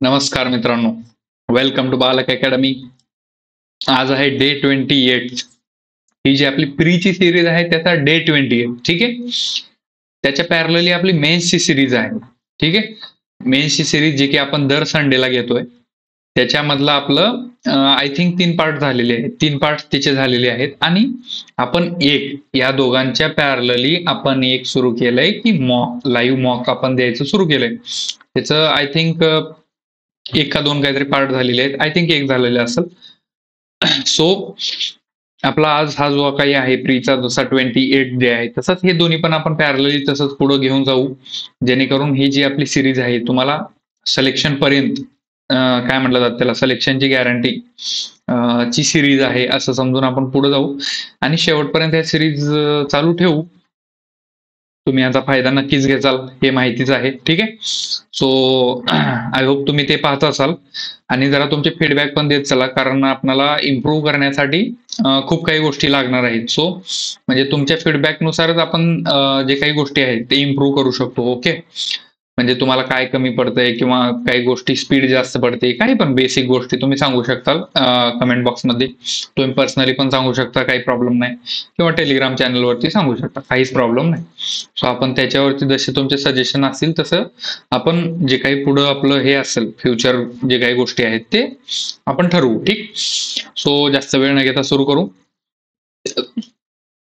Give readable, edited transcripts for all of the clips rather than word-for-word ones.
नमस्कार मित्रांनो, welcome to बालक अकॅडमी. आज आहे डे 28. ही जी आपली प्रीची सिरीज आहे त्याचा डे 28. ठीक आहे. त्याच्या पॅरलली आपली मेन्सची सिरीज आहे. ठीक आहे. मेन्सची सिरीज जी की आपण दर संडेला घेतोय. त्याच्यामधलं आपलं आय थिंक 3 पार्ट झालेले आहेत. 3 पार्ट त्याचे झालेले आहेत आणि आपण या दोघांच्या पॅरलली आपण एक सुरू केलंय की मॉक, लाईव्ह मॉक आपण द्यायचं सुरू केलंय. त्याचं आय थिंक एक का दोन काहीतरी पार्ट झालेले आहेत. आय थिंक एक झालेले असेल. सो आपला आज हा जो काही आहे प्रीचा जसा 28 डे आहे तसंच हे दोन्ही पण आपण पॅरलली तसंच पुढे घेऊन जाऊ, जेणेकरून ही जी आपली सिरीज आहे तुम्हाला सिलेक्शन पर्यंत काय म्हटलं जातं त्याला, सिलेक्शनची गॅरंटी ची सिरीज आहे असं समजून आपण पुढे जाऊ आणि शेवटपर्यंत हे सिरीज चालू ठेवू. तुम्ही याचा फायदा नक्कीच घ्याल हे माहितीच आहे. ठीक आहे. सो आय होप तुम्ही ते पाहत असाल आणि जरा तुमचे फीडबॅक पण देत चला, कारण आपल्याला इम्प्रूव्ह करण्यासाठी खूप काही गोष्टी लागणार आहेत. सो म्हणजे तुमच्या फीडबॅकनुसारच आपण जे काही गोष्टी आहेत ते इम्प्रूव्ह करू शकतो. ओके. म्हणजे तुम्हाला काय कमी पडतंय किंवा काही गोष्टी स्पीड जास्त पडते, काही पण बेसिक गोष्टी तुम्ही सांगू शकता कमेंट बॉक्समध्ये. तुम्ही पर्सनली पण सांगू शकता, काही प्रॉब्लेम नाही, किंवा टेलिग्राम चॅनलवरती सांगू शकता, काहीच प्रॉब्लेम नाही. सो आपण त्याच्यावरती जसे तुमचे सजेशन असतील तसं आपण जे काही पुढं आपलं हे असेल फ्युचर जे काही गोष्टी आहेत ते आपण ठरवू. ठीक. सो जास्त वेळ न घेता सुरू करू.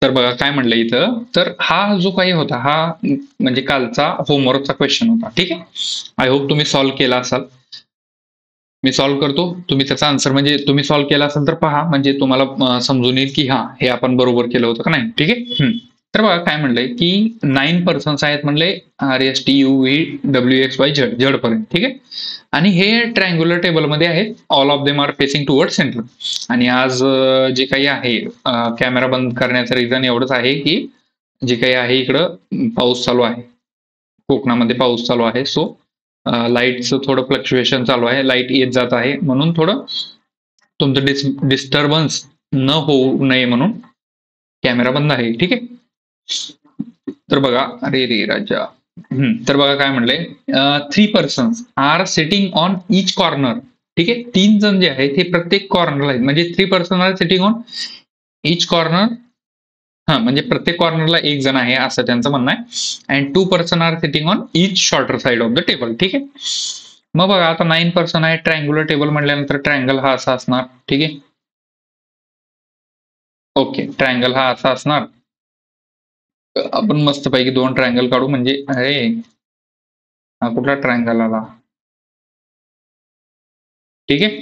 तर बघा काय म्हणलं इथं, तर हा जो काही होता हा म्हणजे कालचा होमवर्कचा क्वेश्चन होता. ठीक आहे. आय होप तुम्ही सॉल्व्ह केला असाल. मी सॉल्व्ह करतो, तुम्ही त्याचा आन्सर म्हणजे तुम्ही सॉल्व्ह केला असेल तर पहा, म्हणजे तुम्हाला समजून येईल की हा हे आपण बरोबर केलं होतं का नाही. ठीक आहे. तर बघा काय म्हणलंय की 9 पर्सन्स आहेत म्हणले, RSTUVWXYZ झेड पर्यंत. ठीक आहे. आणि हे ट्रायंग्युलर टेबलमध्ये आहेत. All of them are facing toward centre. आणि आज जे काही आहे कॅमेरा बंद करण्याचं रिझन एवढंच आहे की जे काही आहे इकडं पाऊस चालू आहे, कोकणामध्ये पाऊस चालू आहे. सो लाईटचं थोडं फ्लक्च्युएशन चालू आहे, लाईट येत जात आहे, म्हणून थोडं तुमचं डिस्टर्बन्स न होऊ नये म्हणून कॅमेरा बंद आहे. ठीक आहे. तर बघा, अरे रे राजा. तर बघा काय म्हणलंय, 3 persons are sitting on each corner. ठीक आहे. 3 जण जे आहेत हे प्रत्येक कॉर्नरला आहेत, म्हणजे 3 person are sitting on each corner. म्हणजे प्रत्येक कॉर्नरला एक जण आहे असं त्यांचं म्हणणं आहे. And 2 person are sitting on each shorter side of the table. ठीक आहे. मग बघा आता 9 पर्सन आहे, ट्रायंग्युलर टेबल म्हटल्यानंतर ट्रायंगल हा असा असणार. ठीक आहे. ओके. ट्रायंगल हा असा असणार. आपण मस्तपैकी 2 ट्रायंगल काढू, म्हणजे अरे हा कुठला ट्रायंगल आला. ठीक आहे.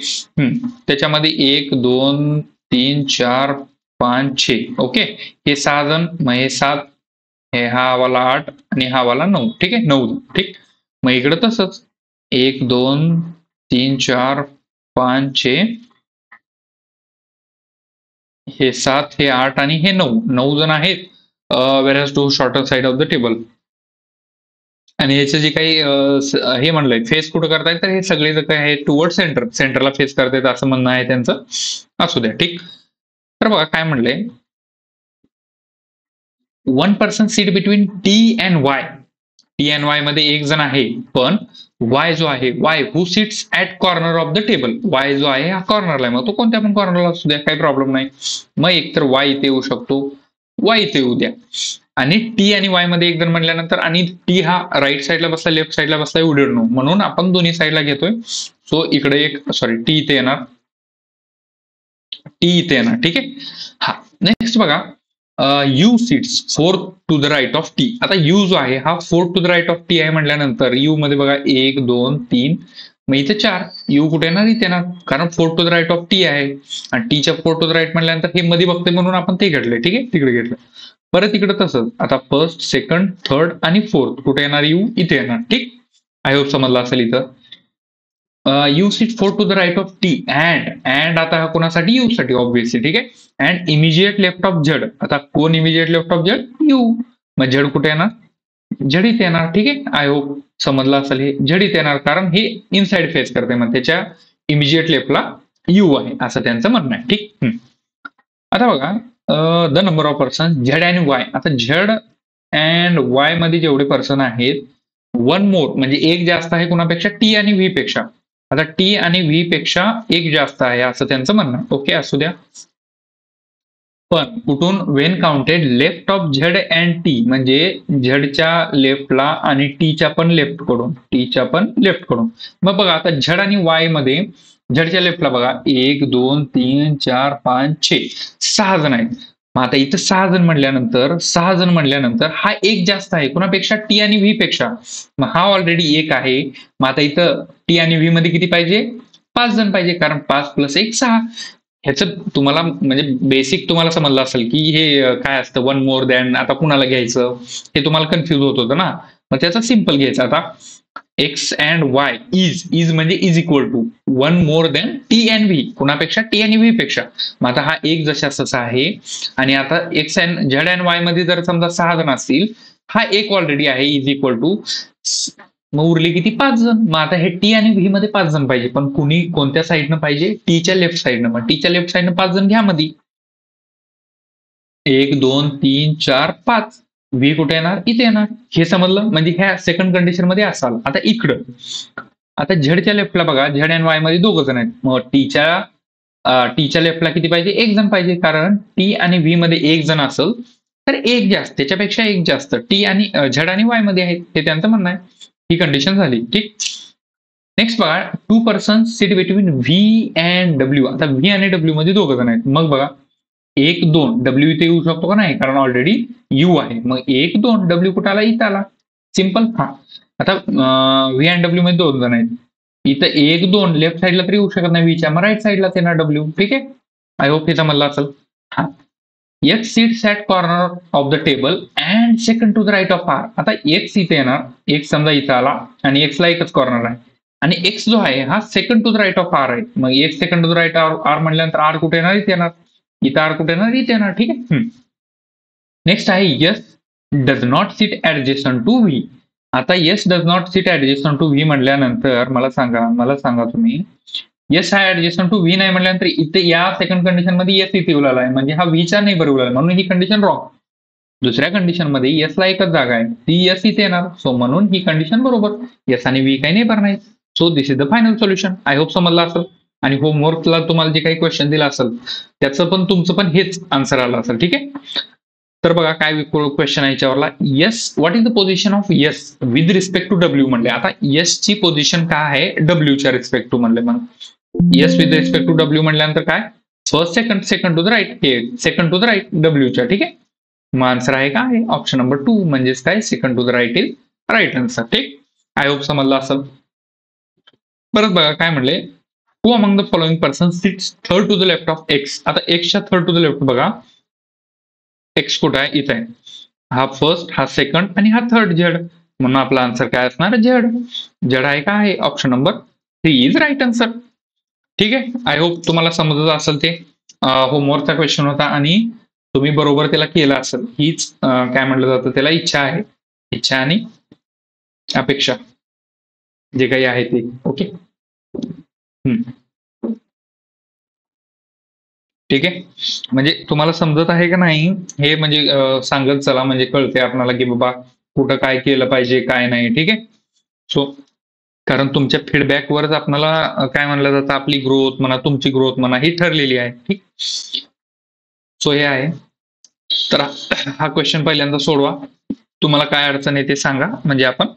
त्याच्यामध्ये 1 2 3 4 5 6. ओके. हे 6 जण, मग हे 7, हे हा वाला 8 आणि हा वाला 9. ठीक आहे. 9. ठीक. मग इकडे तसंच 1 2 3 4 5 6, हे 7, हे 8 आणि हे 9. 9 जण आहेत. whereas two shorter side of the table. आणि ह्याचे जे काही हे म्हणलंय फेस कुठं करतायत, तर हे सगळे जे काही आहे टुवर्ड सेंटर, सेंटरला फेस करतायत असं म्हणणं आहे त्यांचं. असू द्या. ठीक. तर बघा काय म्हणलंय, 1 person seat between T and Y. T and y मध्ये एक जण आहे, पण वाय जो आहे, Y who sits at corner of the table. Y जो आहे हा कॉर्नरला आहे, मग तो कोणत्या पण कॉर्नरला असू द्या, काही प्रॉब्लेम नाही. मग एकतर वाय इथे येऊ शकतो, वाय इथे येऊ द्या. आणि टी आणि वाय मध्ये एक जण म्हटल्यानंतर, आणि टी हा राईट साईडला बसला, लेफ्ट साईडला बसला, वी डोंट नो, म्हणून आपण दोन्ही साईडला घेतोय. सो इकडे एक टी इथे येणार, टी इथे येणार. ठीक आहे. हा. नेक्स्ट बघा, U sits 4 to the right of T. आता यू जो आहे हा 4 to the right of T आहे म्हटल्यानंतर यू मध्ये बघा 1 2 3, मग इथे 4. यू कुठे येणार, इथे येणार, कारण 4 to the right of T आहे. आणि टीच्या 4 टू द राईट म्हटल्यानंतर हे मध्ये बघते म्हणून आपण ते घेतले. ठीक आहे. तिकडे घेतलं. परत इकडे तसंच, आता फर्स्ट सेकंड थर्ड आणि फोर्थ कुठे येणार, यू इथे येणार. ठीक. आय होप समजलं असेल इथं. U seat 4 to the right of T and आता हा कोणासाठी, यू साठी ऑब्व्हियसली. ठीक आहे. And immediate left of Z. आता कोण immediate left of Z, U. मग झेड कुठे येणार, झेड इथे येणार. ठीक आहे. आय होप समजलं असेल. हे झेड इथे येणार कारण हे इनसाइड फेस करते, मग त्याच्या इमिजिएट लेफ्टला यू आहे असं त्यांचं म्हणणं आहे. ठीक. आता बघा, the number of person Z आणि वाय. आता झेड अँड वाय मध्ये जेवढे पर्सन आहेत, वन मोर म्हणजे एक जास्त आहे कुणापेक्षा, टी आणि व्ही पेक्षा. आता टी आणि व्ही पेक्षा एक जास्त आहे असं त्यांचं म्हणणं. ओके, असू द्या. पण कुठून Wien counted left of Z and T, म्हणजे झेडच्या लेफ्टला आणि टीच्या पण लेफ्ट कडून. मग बघा आता झेड आणि वाय मध्ये झेडच्या लेफ्टला बघा 1 2 3 4 5 6 6 जण आहेत. मग आता इथं 6 जण म्हणल्यानंतर हा एक जास्त आहे कुणापेक्षा? टी आणि व्ही पेक्षा. मग हा ऑलरेडी एक आहे. मग आता इथं टी आणि व्ही मध्ये किती पाहिजे? 5 जण पाहिजे, कारण 5 + 1 6. ह्याचं तुम्हाला म्हणजे बेसिक तुम्हाला समजलं असेल की हे काय असतं, 1 मोर दॅन. आता कुणाला घ्यायचं हे तुम्हाला कन्फ्युज होत होतं ना. मग त्याचा सिंपल घ्यायचा. आता एक्स अँड वाय इज म्हणजे is equal to 1 more than T and V, कुणापेक्षा? टी आणि व्ही पेक्षा. मग आता हा एक जशाचा आहे. आणि आता x and z and y मध्ये जर समजा 6 जण असतील, हा एक ऑलरेडी आहे इज इक्वल टू, मग उरले किती? 5 जण. मग आता हे टी आणि व्ही मध्ये 5 जण पाहिजे, पण कुणी कोणत्या साईडनं पाहिजे? टीच्या लेफ्ट साईडनं. मग टीच्या लेफ्ट साईडनं 5 जण घ्या मध्ये. 1 2 3 4 5. व्ही कुठे येणार? इथे येणार. हे समजलं? म्हणजे ह्या सेकंड कंडिशन मध्ये असाल. आता इकडं आता झेडच्या लेफ्टला बघा, झेड अँड वाय मध्ये 2 जण आहेत. मग टीच्या लेफ्टला किती पाहिजे? 1 जण पाहिजे, कारण टी आणि व्ही मध्ये 1 जण असेल तर एक जास्त, त्याच्यापेक्षा एक जास्त टी आणि झेड आणि वाय मध्ये आहेत, हे त्यांचं म्हणणं आहे. ही कंडिशन झाली. ठीक. नेक्स्ट बघा, 2 persons sit between V and W. आता व्ही आणि डब्ल्यू मध्ये 2 जण आहेत. मग बघा 1 2 डब्ल्यू इथे येऊ शकतो का? नाही, कारण ऑलरेडी यू आहे. मग 1 2 डब्ल्यू कुठं आला? इथं आला. सिंपल. हा. आता व्ही अँड डब्ल्यू मध्ये 2 जण आहेत. इथं 1 2 लेफ्ट साईडला तरी येऊ शकत नाही व्हीच्या, मग राईट साईडलाच येणार डब्ल्यू. ठीक आहे. आय होप हे समजलं असेल. हा. X sits at corner of the table and second to the right of R. आता एक्स इथे येणार, एक्स समजा इथं आला आणि एक्सला एकच कॉर्नर आहे, आणि एक्स जो आहे हा second to the right of R आहे. मग X second to the right R म्हटल्यानंतर आर कुठे येणार? इथे येणार. इथं आर कुठे येणार? इथे येणार. ठीक आहे. नेक्स्ट आहे S does not sit adjacent to V. आता S does not sit adjacent to V म्हटल्यानंतर मला सांगा तुम्ही, यस हा ऍडजेस्टंट टू व्ही नाही म्हटल्यानंतर इथे या सेकंड कंडिशन मध्ये यस इथे उलाला आहे, म्हणजे हा व्हीचा नाही बरोबर आहे, म्हणून ही कंडिशन रॉंग. दुसऱ्या कंडिशन मध्ये यसला एकच जागा आहे, ती यस इथे येणार, सो म्हणून ही कंडिशन बरोबर. यस आणि व्ही काही नाही नाही. So this is the final solution. I hope समजलं असेल. आणि होमवर्कला तुम्हाला जे काही क्वेश्चन दिला असेल त्याचं पण तुमचं पण हेच आन्सर आलं असेल. ठीक आहे. तर बघा काय क्वेश्चन आहे याच्यावरला. S what is the position of S with respect to W म्हणले. आता यस ची पोझिशन काय आहे डब्ल्यूच्या रिस्पेक्ट टू म्हणले. मग yes with respect to W म्हटल्यानंतर काय? First second to the right, हे सेकंड टू द राईट डब्ल्यूच्या. ठीक आहे. मग आन्सर आहे काय? ऑप्शन नंबर 2 म्हणजेच काय? Second to the right is right answer. ठीक. आय होप समजलं असेल. परत बघा काय म्हणले, who among the following person sits third to the left of X. आता एक्सच्या थर्ड टू द लेफ्ट बघा, एक्स कुठं आहे? इथे आहे. हा फर्स्ट, हा सेकंड आणि हा थर्ड झेड, म्हणून आपला आन्सर काय असणार? झेड. झेड आहे का? आहे option number 3 is right answer. ठीक आहे. आय होप तुम्हाला समजत असेल. ते होमवर्कचा क्वेश्चन होता आणि तुम्ही बरोबर त्याला केलं असेल. हीच काय म्हटलं जातं त्याला, इच्छा आहे. इच्छा आणि अपेक्षा जे काही आहे ते. ओके. ठीक आहे. म्हणजे तुम्हाला समजत आहे का नाही हे म्हणजे सांगत चला, म्हणजे कळते आपल्याला की बाबा कुठं काय केलं पाहिजे काय नाही. ठीक आहे. सो कारण तुमच्या फीडबॅकवरच आपल्याला काय म्हणलं जातं, आपली ग्रोथ म्हणा, तुमची ग्रोथ म्हणा, ही ठरलेली आहे. ठीक. सो हे आहे. तर हा क्वेश्चन पहिल्यांदा सोडवा. तुम्हाला काय अडचण आहे ते सांगा, म्हणजे आपण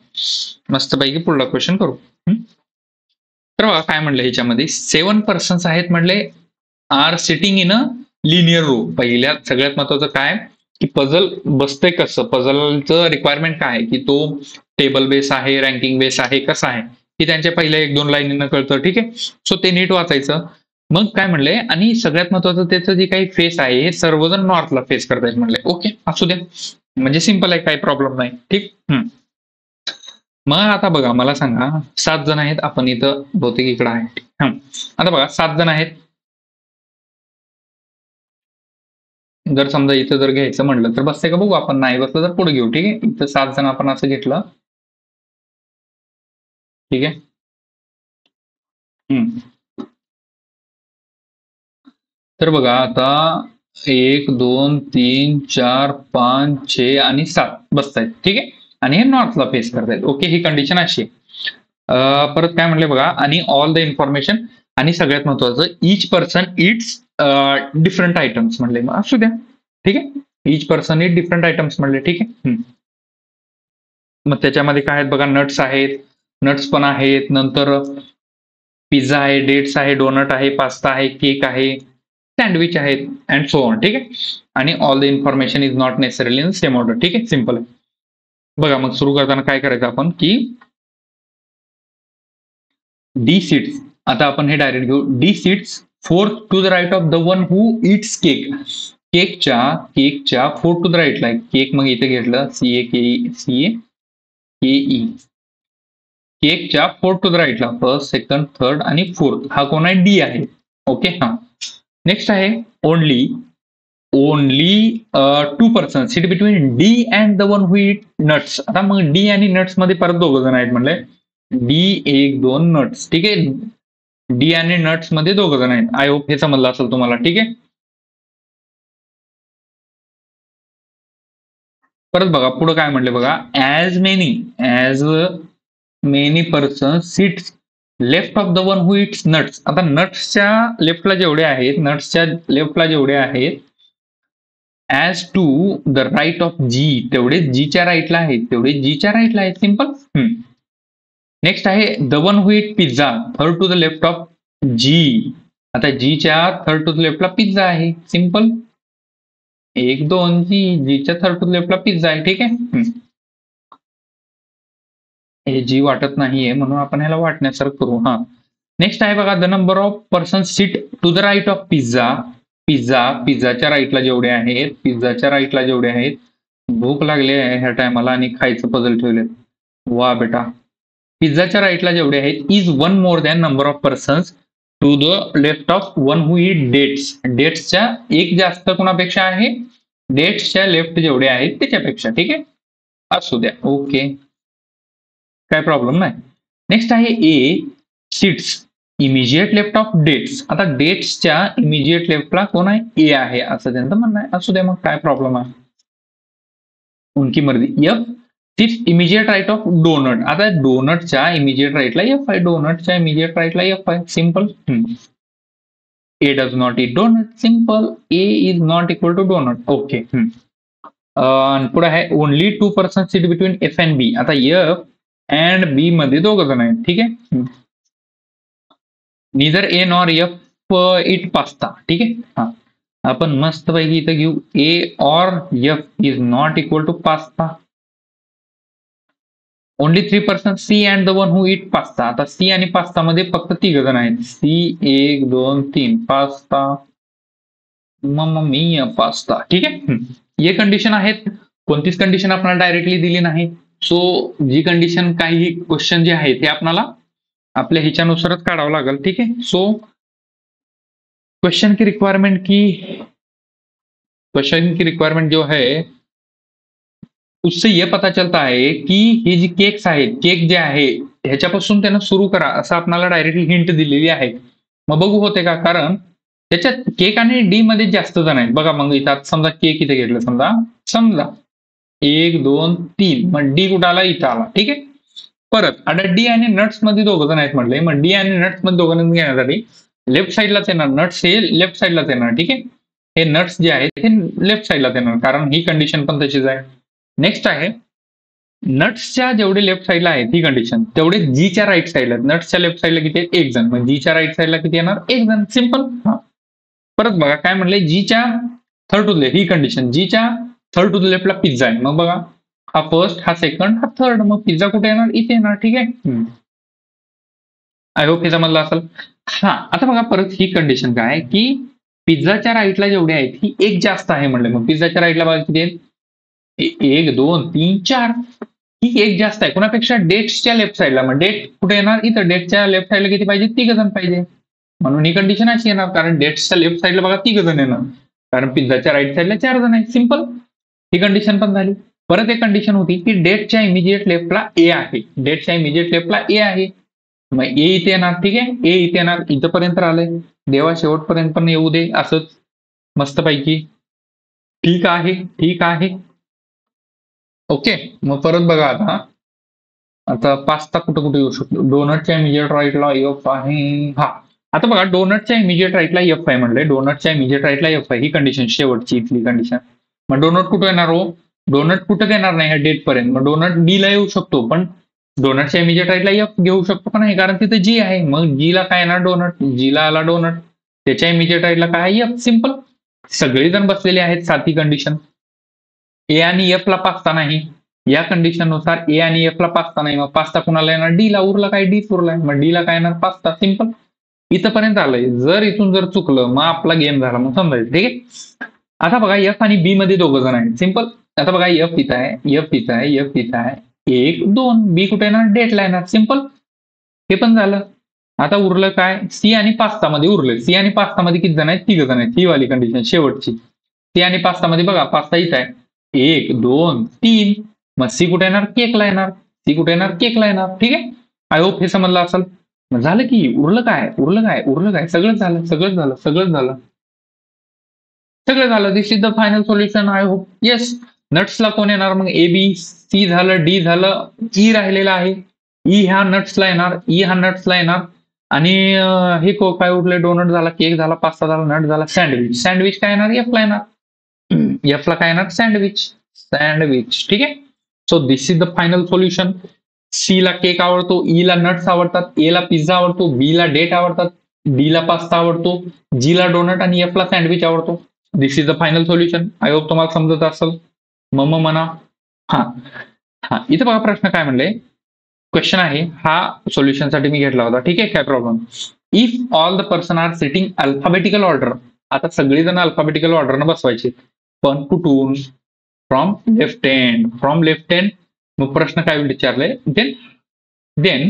मस्तपैकी पुढला क्वेश्चन करू. तर बघा काय म्हणलं ह्याच्यामध्ये, 7 पर्सन्स आहेत म्हणले, are sitting in a linear row. पहिल्या सगळ्यात महत्वाचं काय की पझल बसतंय कसं, पझलचं रिक्वायरमेंट काय आहे की तो टेबल बेस आहे, रँकिंग बेस आहे, कसं आहे की त्यांच्या पहिल्या 1-2 लाईनीनं कळतं. ठीक आहे. सो ते नीट वाचायचं. मग काय म्हणले, आणि सगळ्यात महत्वाचं त्याचं जे काही फेस आहे हे सर्वजण नॉर्थला फेस करतायत म्हणले. ओके, असू द्या, म्हणजे सिंपल आहे, काही प्रॉब्लेम नाही. ठीक. मग आता बघा मला सांगा, 7 जण आहेत, आपण इथं बहुतेक इकडं आहे. आता बघा 7 जण आहेत. जर समजा इथं जर घ्यायचं म्हटलं तर बसते का बघू आपण, नाही बसलं तर पुढे घेऊ. ठीक आहे. इथं 7 जण आपण असं घेतलं. ठीक आहे. तर बघा आता 1 2 3 4 5 6 आणि 7 बसतायत. ठीक आहे. आणि हे नॉर्थला फेस करतायत. ओके, ही कंडिशन अशी. परत काय म्हणले बघा, आणि ऑल द इन्फॉर्मेशन, आणि सगळ्यात महत्वाचं each person it's different items म्हणले. मग असू द्या, ठीक आहे, each person it different items म्हणले, ठीक आहे. मग त्याच्यामध्ये काय आहेत बघा, नट्स आहेत, नट्स पण आहेत, नंतर पिझ्झा आहे, डेट्स आहे, डोनट आहे, पास्ता आहे, केक आहे, सँडविच आहेत, अँड सो ऑन, ठीक आहे. आणि all the information is not necessarily in same order, ठीक आहे, सिम्पल आहे. बघा मग सुरू करताना काय करायचं आपण, की डी सीट्स, आता आपण हे डायरेक्ट घेऊ. D seats fourth to the right of the one who eats cake. केकच्या फोर्थ टू द राईटला आहे केक. मग इथे घेतलं CAKE. केकच्या फोर्थ टू द राईटला फर्स्ट, सेकंड, थर्ड आणि फोर्थ हा कोण आहे, डी आहे. ओके. हा नेक्स्ट आहे only 2 person sit between D and the one who eat nuts. आता मग डी आणि नट्स मध्ये परत दोघं जण आहेत म्हणले. डी 1-2 नट्स, ठीक आहे. डी आणि नट्स मध्ये दोघं जण आहेत. आय होप हे समजलं असेल तुम्हाला, ठीक आहे. परत बघा पुढे काय म्हणले बघा, as many person sits left of the one who eats nuts. आता नट्सच्या लेफ्टला जेवढे आहेत as to the right of G, तेवढे जीच्या राईटला आहेत, सिम्पल. नेक्स्ट आहे the one who eat pizza third to the left of G. आता जीच्या थर्ड टू द लेफ्टला पिझ्झा आहे, सिम्पल. 1-2 जीच्या थर्ड टू द लेफ्टला पिझ्झा आहे, ठीक आहे. हे जी वाटत नाहीये म्हणून आपण ह्याला वाटण्यासारखं करू. हा नेक्स्ट आहे बघा, the number of person seat to the right of पिझ्झाच्या राईटला जेवढे आहेत, भूक लागली आहे ह्या टायमाला आणि खायचं पझल ठेवले. वा बेटा. पिझ्झाच्या राईटला जेवढे आहेत is one more than number of persons to the left of one who eat dates. डेट्सच्या एक जास्त कोणापेक्षा आहे, डेट्सच्या लेफ्ट जेवढे आहेत त्याच्यापेक्षा, ठीक आहे. असू द्या, ओके, काय प्रॉब्लेम नाही. नेक्स्ट आहे A seats immediate left of dates. आता डेट्सच्या इमिजिएट लेफ्टला कोण आहे, ए आहे असं त्यांचं म्हणणं आहे. असू द्या, मग काय प्रॉब्लेम आहे, उनकी मर्जी. F seats immediate right of donut. आता डोनटच्या इमिजिएट राईटला एफ आहे, simple. A does not eat donut, simple. A is not equal to donut, okay. पुढे आहे only 2 person seat between F and B. आता एफ अँड बी मध्ये दोघं जण आहेत, ठीक आहे. Neither A nor F eat pasta, ठीक आहे. हा आपण मस्तपैकी इथं घेऊ A or F is not equal to pasta. Only 3 person C and the one who eat pasta. आता सी आणि पास्ता मध्ये फक्त 3 जण आहेत. C 1-2-3 pasta, mamma mia pasta, ठीक आहे. हे कंडिशन आहेत. कोणतीच कंडिशन आपल्याला डायरेक्टली दिली नाही. सो जी कंडिशन काही क्वेश्चन जे आहेत ते आपल्याला आपल्या ह्याच्यानुसारच काढावं लागेल, ठीक है. सो क्वेश्चन की रिक्वायरमेंट जो है उससे यह पता चलता है की हे जी केक्स आहेत, केक जे आहे ह्याच्यापासून त्यांना सुरू करा असं आपल्याला डायरेक्टली हिंट दिलेली आहे. मग बघू होते का, कारण त्याच्यात केक आणि डी मध्ये जास्त जण आहेत बघा. मग इथं समजा केक इथे घेतलं, समजा 1-2-3, मग डी कुठं आला, इथं आला, ठीक आहे. परत आता डी आणि नट्स मध्ये दोघं जण आहेत म्हटले. मग डी आणि नट्स मध्ये दोघं जण घेण्यासाठी लेफ्ट साईडलाच येणार, नट्स हे लेफ्ट साईडलाच येणार, ठीक आहे. हे नट्स जे आहेत हे लेफ्ट साईडलाच येणार, कारण ही कंडिशन पण तशीच आहे. नेक्स्ट आहे नट्सच्या जेवढे लेफ्ट साईडला आहेत ही कंडिशन, तेवढे जीच्या राईट साईडला. नट्सच्या लेफ्ट साईडला किती आहेत, 1 जण. मग जीच्या राईट साईडला किती येणार, 1 जण, सिम्पल. परत बघा काय म्हणले, जीच्या थर्ड टू द लेफ्ट ही कंडिशन, जीच्या थर्ड टू द लेफ्टला पिझ्झा आहे. मग बघा हा फर्स्ट, हा सेकंड, हा थर्ड, मग पिझ्झा कुठे येणार, इथे येणार, ठीक आहे. आय होप हे समजलं असेल. हा आता बघा परत ही कंडिशन काय की पिझ्झाच्या राईटला जेवढे आहेत ही एक जास्त आहे म्हणले. मग पिझ्झाच्या राईटला बघा किती आहेत, 1-2-3-4, ही एक जास्त आहे कोणापेक्षा, डेट्सच्या लेफ्ट साईडला. मग डेट कुठे येणार, इथं. डेटच्या लेफ्ट साईडला किती पाहिजे, 3 जण पाहिजे. म्हणून ही कंडिशन अशी येणार, कारण डेट्सच्या लेफ्ट साईडला बघा 3 जण येणार, कारण पिझ्झाच्या राईट साईडला 4 जण आहेत, सिम्पल. ही कंडिशन पण झाली. परत एक कंडिशन होती की डेटच्या इमिजिएट लेफ्टला ए आहे, मग ए इथे येणार, ठीक आहे. ए इथे येणार, इथंपर्यंत आलंय, देवा शेवटपर्यंत पण येऊ दे असंच मस्तपैकी, ठीक आहे. ओके. मग परत बघा आता आता पास्ता कुठं कुठे येऊ शकतो? डोनटच्या इमिजिएट राईटला एफ आहे. हा, आता बघा डोनटच्या इमिजिएट राईटला एफ आहे म्हणले, डोनटच्या इमिजिएट राईटला एफ आहे, ही कंडिशन शेवटची इथली कंडिशन. मग डोनट कुठं येणार हो? डोनट कुठं येणार नाही ह्या डेट पर्यंत. मग डोनट डी ला येऊ शकतो, पण डोनटच्या इमिजिएट राईटला एफ घेऊ शकतो का नाही, कारण तिथे जी आहे. मग जी ला काय येणार? डोनट. जी ला आला डोनट, त्याच्या इमिजिएट राईटला काय? एफ. सिंपल. सगळेजण बसलेले आहेत, साधी कंडिशन. ए आणि एफ ला पास्ता नाही, या कंडिशन नुसार ए आणि एफ ला पास्ता नाही, मग पास्ता कुणाला येणार? डी ला. उरला काय? डी उरलाय, मग डी ला काय येणार? पास्ता. सिंपल. इथंपर्यंत आलंय. जर इथून जर चुकलं मग आपला गेम झाला, मग समजायचं. ठीक आहे. आता बघा एफ आणि बी मध्ये दोघं जण आहेत. सिंपल. आता बघा एफ इथं आहे, एफ इथं आहे, एफ इथं आहे, 1 2. बी कुठे येणार? डेटला येणार. सिंपल. हे पण झालं. आता उरलं काय? सी आणि पास्ता मध्ये उरले. सी आणि पास्ता मध्ये किती जण आहेत? 3 जण आहेत. ही वाली कंडिशन शेवटची. सी आणि पास्ता मध्ये बघा पास्ता इथं आहे, 1 2 3. मग सी कुठे येणार? केकला येणार. सी कुठे येणार? केकला येणार. ठीक आहे. आय होप हे समजलं असेल. झालं की. उरलं काय? उरलं काय? उरलं काय? सगळंच झालं, सगळंच झालं, सगळंच झालं, सगळं झालं. This is the final solution. I hope. Yes. नट्सला कोण येणार? मग ए बी सी झालं, डी झालं, ई राहिलेला आहे. ई ह्या नट्सला येणार, ई हा नट्सला येणार. आणि हे काय उरले? डोनट झाला, केक झाला, पास्ता झाला, नट झाला, सँडविच. सँडविच काय येणार? एफ ला येणार. एफ ला काय येणार? सँडविच. सँडविच. ठीक आहे. So this is the final solution. C ला केक आवडतो, ई ला नट्स आवडतात, ए ला पिझ्झा आवडतो, बी ला डेट आवडतात, डी ला पास्ता आवडतो, जी ला डोनट आणि एफ ला सँडविच आवडतो. This is the final solution. I hope तुम्हाला समजत असेल. मम म्हणा. हा हा, इथे बघा प्रश्न काय म्हणले, क्वेश्चन आहे हा सोल्युशनसाठी मी घेतला होता. ठीक आहे, काय problem. If all the person are sitting alphabetical order. आता सगळेजण अल्फाबेटिकल ऑर्डरनं बसवायचे, पण कुठून? From left hand. From left hand. मग प्रश्न काय विचारले? Then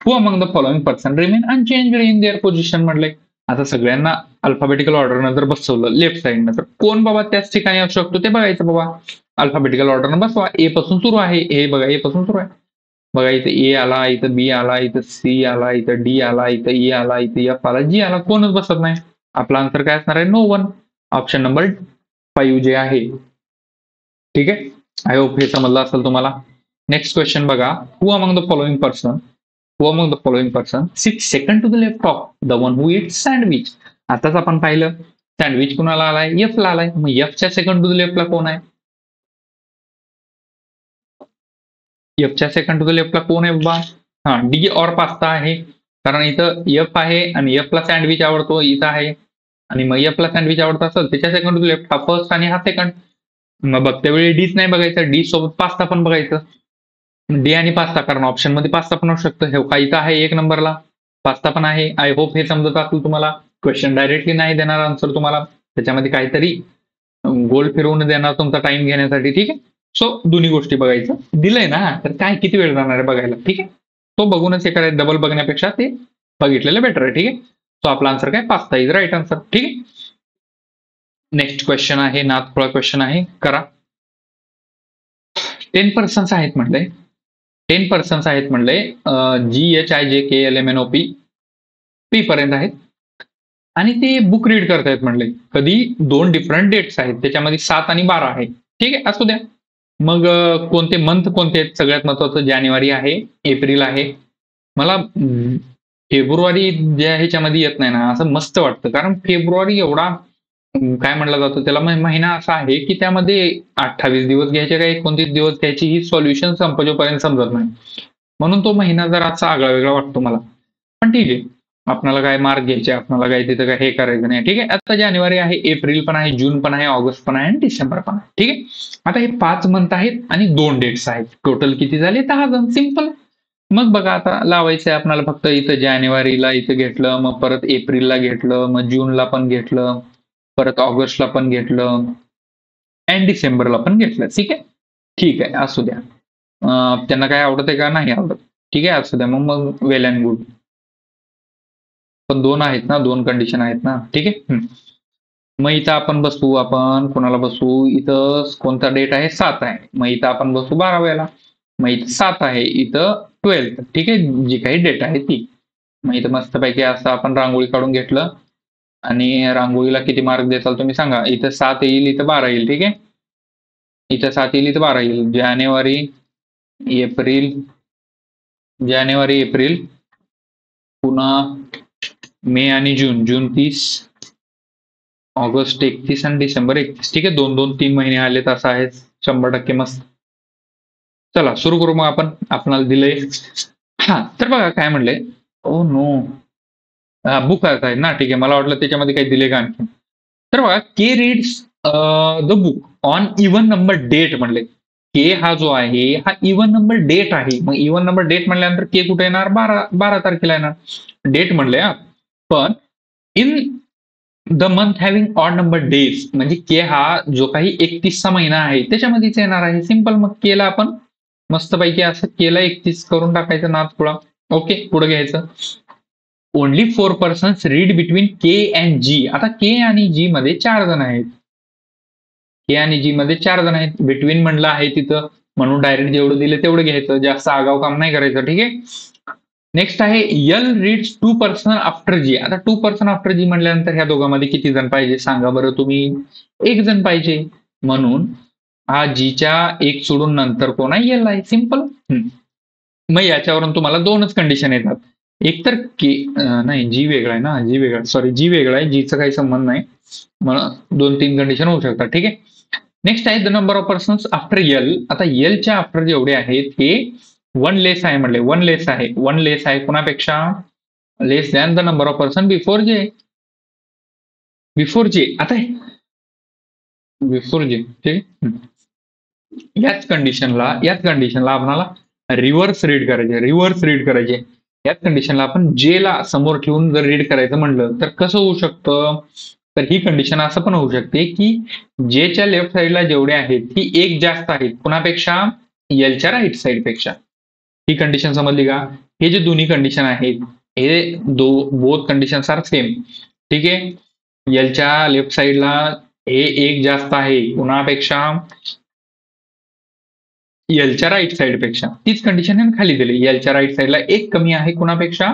who among the following person remain unchanged in their position म्हणले. आता सगळ्यांना अल्फाबेटिकल ऑर्डरनं जर बसवलं लेफ्ट साईडनं, तर कोण बाबा त्याच ठिकाणी असू शकतो ते बघायचं. बाबा अल्फाबेटिकल ऑर्डरनं बसवा. ए पासून सुरू आहे, हे बघा ए पासून सुरू आहे. बघा इथं ए आला, इथं बी आला, इथं सी आला, इथं डी आला, इथं ई आला, इथं एफ आला, जी आला. कोणच बसत नाही. आपला आन्सर काय असणार आहे? No one. ऑप्शन नंबर 5 जे आहे. ठीक आहे. आय होप हे समजलं असेल तुम्हाला. नेक्स्ट क्वेश्चन बघा. Who among the following person, who among the following person sit second to the left of the one who eat sandwich. आताच आपण पाहिलं सँडविच कुणाला आलाय? एफ ला आलाय. मग एफच्या सेकंड टू द लेफ्टला कोण आहे? एफच्या सेकंड टू द लेफ्टला कोण आहे बाबा? हा, डी और पास्ता आहे. कारण इथं एफ आहे आणि एफ ला सँडविच आवडतो, इथं आहे. आणि मग एफ ला सँडविच आवडत असेल त्याच्या सेकंड टू द लेफ्ट हा फर्स्ट आणि हा सेकंड. मग बघते वेळी डीच नाही बघायचं, डी सोबत पास्ता पण बघायचं. डी आणि पास्ता, कारण ऑप्शन मध्ये पास्ता पण असू शकतं. हे का इथं आहे 1 नंबरला पास्ता पण आहे. आय होप हे समजत असेल तुम्हाला. क्वेश्चन डायरेक्टली नाही देणार आन्सर तुम्हाला, त्याच्यामध्ये काहीतरी गोल फिरवून देणार तुमचा टाइम घेण्यासाठी. ठीक आहे. सो दोन्ही गोष्टी बघायचं. दिलंय ना, तर काय किती वेळ जाणार आहे बघायला. ठीक आहे. तो बघूनच हे करायचं, डबल बघण्यापेक्षा ते बघितलेलं बेटर आहे. ठीक आहे. सो आपला आन्सर काय? Pasta is right answer. ठीक आहे. नेक्स्ट क्वेश्चन आहे, नाथपुळा क्वेश्चन आहे, करा. 10 पर्सन्स आहेत म्हटलंय, 10 पर्सन्स आहेत म्हणले. GHIJKLMNOP पी पर्यंत आहेत. आणि ते बुक रीड करतायत म्हणले. कधी? 2 डिफरंट डेट्स आहेत, त्याच्यामध्ये 7 आणि 12 आहे. ठीक आहे, असू द्या. मग कोणते मंथ कोणते आहेत? सगळ्यात महत्वाचं जानेवारी आहे, एप्रिल आहे. मला फेब्रुवारी ज्या ह्याच्यामध्ये येत नाही ना, असं मस्त वाटतं. कारण फेब्रुवारी एवढा काय म्हणलं जातं त्याला, महिना असा आहे की त्यामध्ये 28 दिवस घ्यायचे का 29 दिवस घ्यायची ही सॉल्युशन संपजोपर्यंत समजत नाही. म्हणून तो महिना जरा असा आगळा वेगळा वाटतो मला. पण ठीक आहे, आपल्याला काय मार्क घ्यायचे, आपल्याला काय तिथं काय हे करायचं नाही. ठीक आहे. आता जानेवारी आहे, एप्रिल पण आहे, जून पण आहे, ऑगस्ट पण आहे आणि डिसेंबर पण आहे. ठीक आहे. आता हे 5 मंथ आहेत आणि 2 डेट्स आहेत. टोटल किती झाले? 10 जण. सिंपल. मग बघा आता लावायचं आहे आपल्याला. फक्त इथं जानेवारीला इथं घेतलं, मग परत एप्रिलला घेतलं, मग जूनला पण घेतलं, परत ऑगस्टला पण घेतलं अँड डिसेंबरला पण घेतलं. ठीक आहे. ठीक आहे, असू द्या. त्यांना काय आवडत आहे का? नाही आवडत. ठीक आहे, असू द्या. मग वेल अँड गुड. पण 2 आहेत ना, 2 कंडिशन आहेत ना. ठीक आहे. मग इथं आपण बसू, आपण कोणाला बसू? इथं कोणता डेट आहे? 7 आहे. मग इथं आपण बसू 12व्याला. मग इथं 7 आहे, इथं 12. ठीक आहे, जी काही डेट आहे ती. मग इथं मस्तपैकी असं आपण रांगोळी काढून घेतलं. आणि रांगोळीला किती मार्क देताल तुम्ही सांगा. इथं 7 येईल, इथं 12 येईल. ठीक आहे. इथं 7 येईल, इथं 12 येईल. जानेवारी, एप्रिल, जानेवारी एप्रिल, पुन्हा मे आणि जून, जून 30, ऑगस्ट 31 आणि डिसेंबर 31. ठीक आहे, 2-2, 3 महिने आलेत असं आहे. 100% मस्त. चला सुरू करू मग आपण. आपणाला दिलंय. हा तर बघा काय म्हणलंय. ओ नो, बुक आहे ना, ठीक आहे. मला वाटलं त्याच्यामध्ये काही दिले का आणखी. तर बघा, K reads the book on even number date म्हणले. के हा जो आहे हा इव्हन नंबर डेट आहे. मग इव्हन नंबर डेट म्हणल्यानंतर के कुठे येणार? 12 तारखेला येणार. डेट म्हणले. पण in the month having odd number days, म्हणजे के हा जो काही 31चा महिना आहे त्याच्यामध्येच येणार आहे. सिंपल. मग केला आपण मस्तपैकी असं केला 31 करून टाकायचं नाथपुळा. ओके, पुढे घ्यायचं. Only 4 persons read between K and G. आता के आणि जी मध्ये 4 जण आहेत. के आणि जी मध्ये 4 जण आहेत. बिटवीन म्हणलं आहे तिथं, म्हणून डायरेक्ट जेवढं दिलं तेवढं घ्यायचं. जास्त आगाव काम नाही करायचं. ठीक आहे. नेक्स्ट आहे यल रीड्स 2 पर्सन आफ्टर जी. आता 2 पर्सन आफ्टर जी म्हटल्यानंतर ह्या दोघांमध्ये किती जण पाहिजे सांगा बरं तुम्ही? 1 जण पाहिजे. म्हणून हा जीच्या 1 सोडून नंतर कोण आहे? यल आहे. सिंपल. मग याच्यावरून तुम्हाला 2च कंडिशन येतात. एक तर के नाही, जी वेगळा आहे ना, जी वेगळा, सॉरी, जी वेगळा आहे, जीचा काही संबंध नाही. मग 2-3 कंडिशन होऊ शकतात. ठीक आहे. नेक्स्ट आहे the number of persons after L. आता एलच्या आफ्टर जेवढे आहेत ते 1 लेस आहे म्हणले. 1 लेस आहे. 1 लेस आहे कुणापेक्षा? Less than the number of person before J. Before J. आता बिफोर जे. ठीक. याच कंडिशनला आपल्याला रिव्हर्स रीड करायचे. याच कंडिशनला आपण जे ला समोर ठेवून जर रीड करायचं म्हणलं तर कसं होऊ शकतं? तर ही कंडिशन असं पण होऊ शकते की जेच्या लेफ्ट साईडला जेवढे आहेत ती 1 जास्त आहेत कुणापेक्षा? एलच्या राईट साईड पेक्षा. ही कंडिशन समजली का? हे जे दोन्ही कंडिशन आहेत हे बोथ कंडिशन्स आर सेम. ठीक आहे. एलच्या लेफ्ट साईडला हे 1 जास्त आहे कुणापेक्षा? एलच्या राईट साईड पेक्षा. तीच कंडिशन खाली दिली. एलच्या राईट साईडला 1 कमी आहे कुणापेक्षा?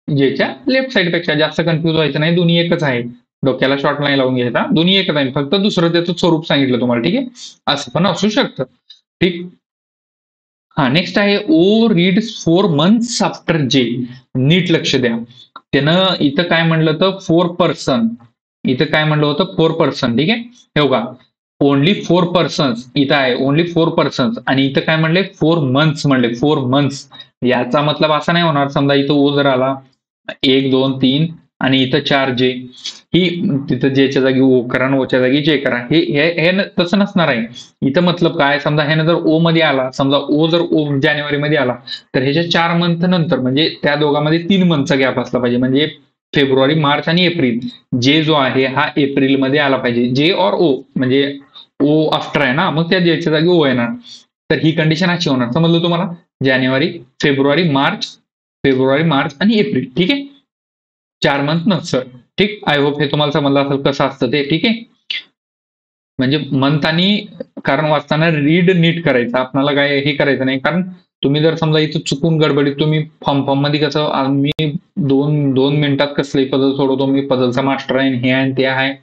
जेच्या लेफ्ट साईड पेक्षा. जास्त कन्फ्युज व्हायचं नाही, दोन्ही एकच आहे. डोक्याला शॉर्ट नाही लावून घ्यायचा. दोन्ही एकच आहे, फक्त दुसरं त्याचं स्वरूप सांगितलं तुम्हाला. ठीक आहे. असं पण असू शकतं. ठीक. हा नेक्स्ट आहे ओ रीड्स 4 मंथ्स आफ्टर जे. नीट लक्ष द्या. त्यानं इथं काय म्हणलं तर 4 पर्सन. इथं काय म्हणलं होतं? 4 पर्सन. ठीक आहे. हे बघा, ओनली 4 पर्सन्स इथं आहे. Only 4 persons. आणि इथं काय म्हणले? 4 मंथ्स म्हणले. 4 मंथ्स. याचा मतलब असा नाही होणार. समजा इथं ओ जर आला 1, 2, 3 आणि इथं 4 जे, ही तिथं जेच्या जागी ओ करा आणि ओच्या जागी जे करा. हे तसं नसणार आहे. इथं मतलब काय? समजा ह्यानं जर ओ मध्ये आला, समजा ओ जर जानेवारी मध्ये आला तर ह्याच्या 4 मंथ नंतर म्हणजे त्या दोघांमध्ये 3 मंथचा गॅप असला पाहिजे. म्हणजे फेब्रुवारी, मार्च आणि एप्रिल. जे जो आहे हा एप्रिल मध्ये आला पाहिजे. जे और ओ म्हणजे ओ आफ्टर आहे ना, मग त्या जेच्या जागी ओ येणार. तर ही कंडिशन अशी होणार. समजलं तुम्हाला? जानेवारी, फेब्रुवारी, मार्च आणि एप्रिल. ठीक आहे. 4 मंथ नंतर. ठीक. आय होप हे तुम्हाला समजलं असेल कसं असतं ते. ठीक आहे. म्हणजे मंथ आणि कारण वाचताना रीड नीट करायचं. आपल्याला काय हे करायचं नाही. कारण तुम्ही जर समजा इथं चुकून गडबडीत तुम्ही फॉर्म मध्ये कसं मी 2 मिनिटात कसलंही पझल सोडवतो, मी पझलचा मास्टर आहे, हे आहे ते आहे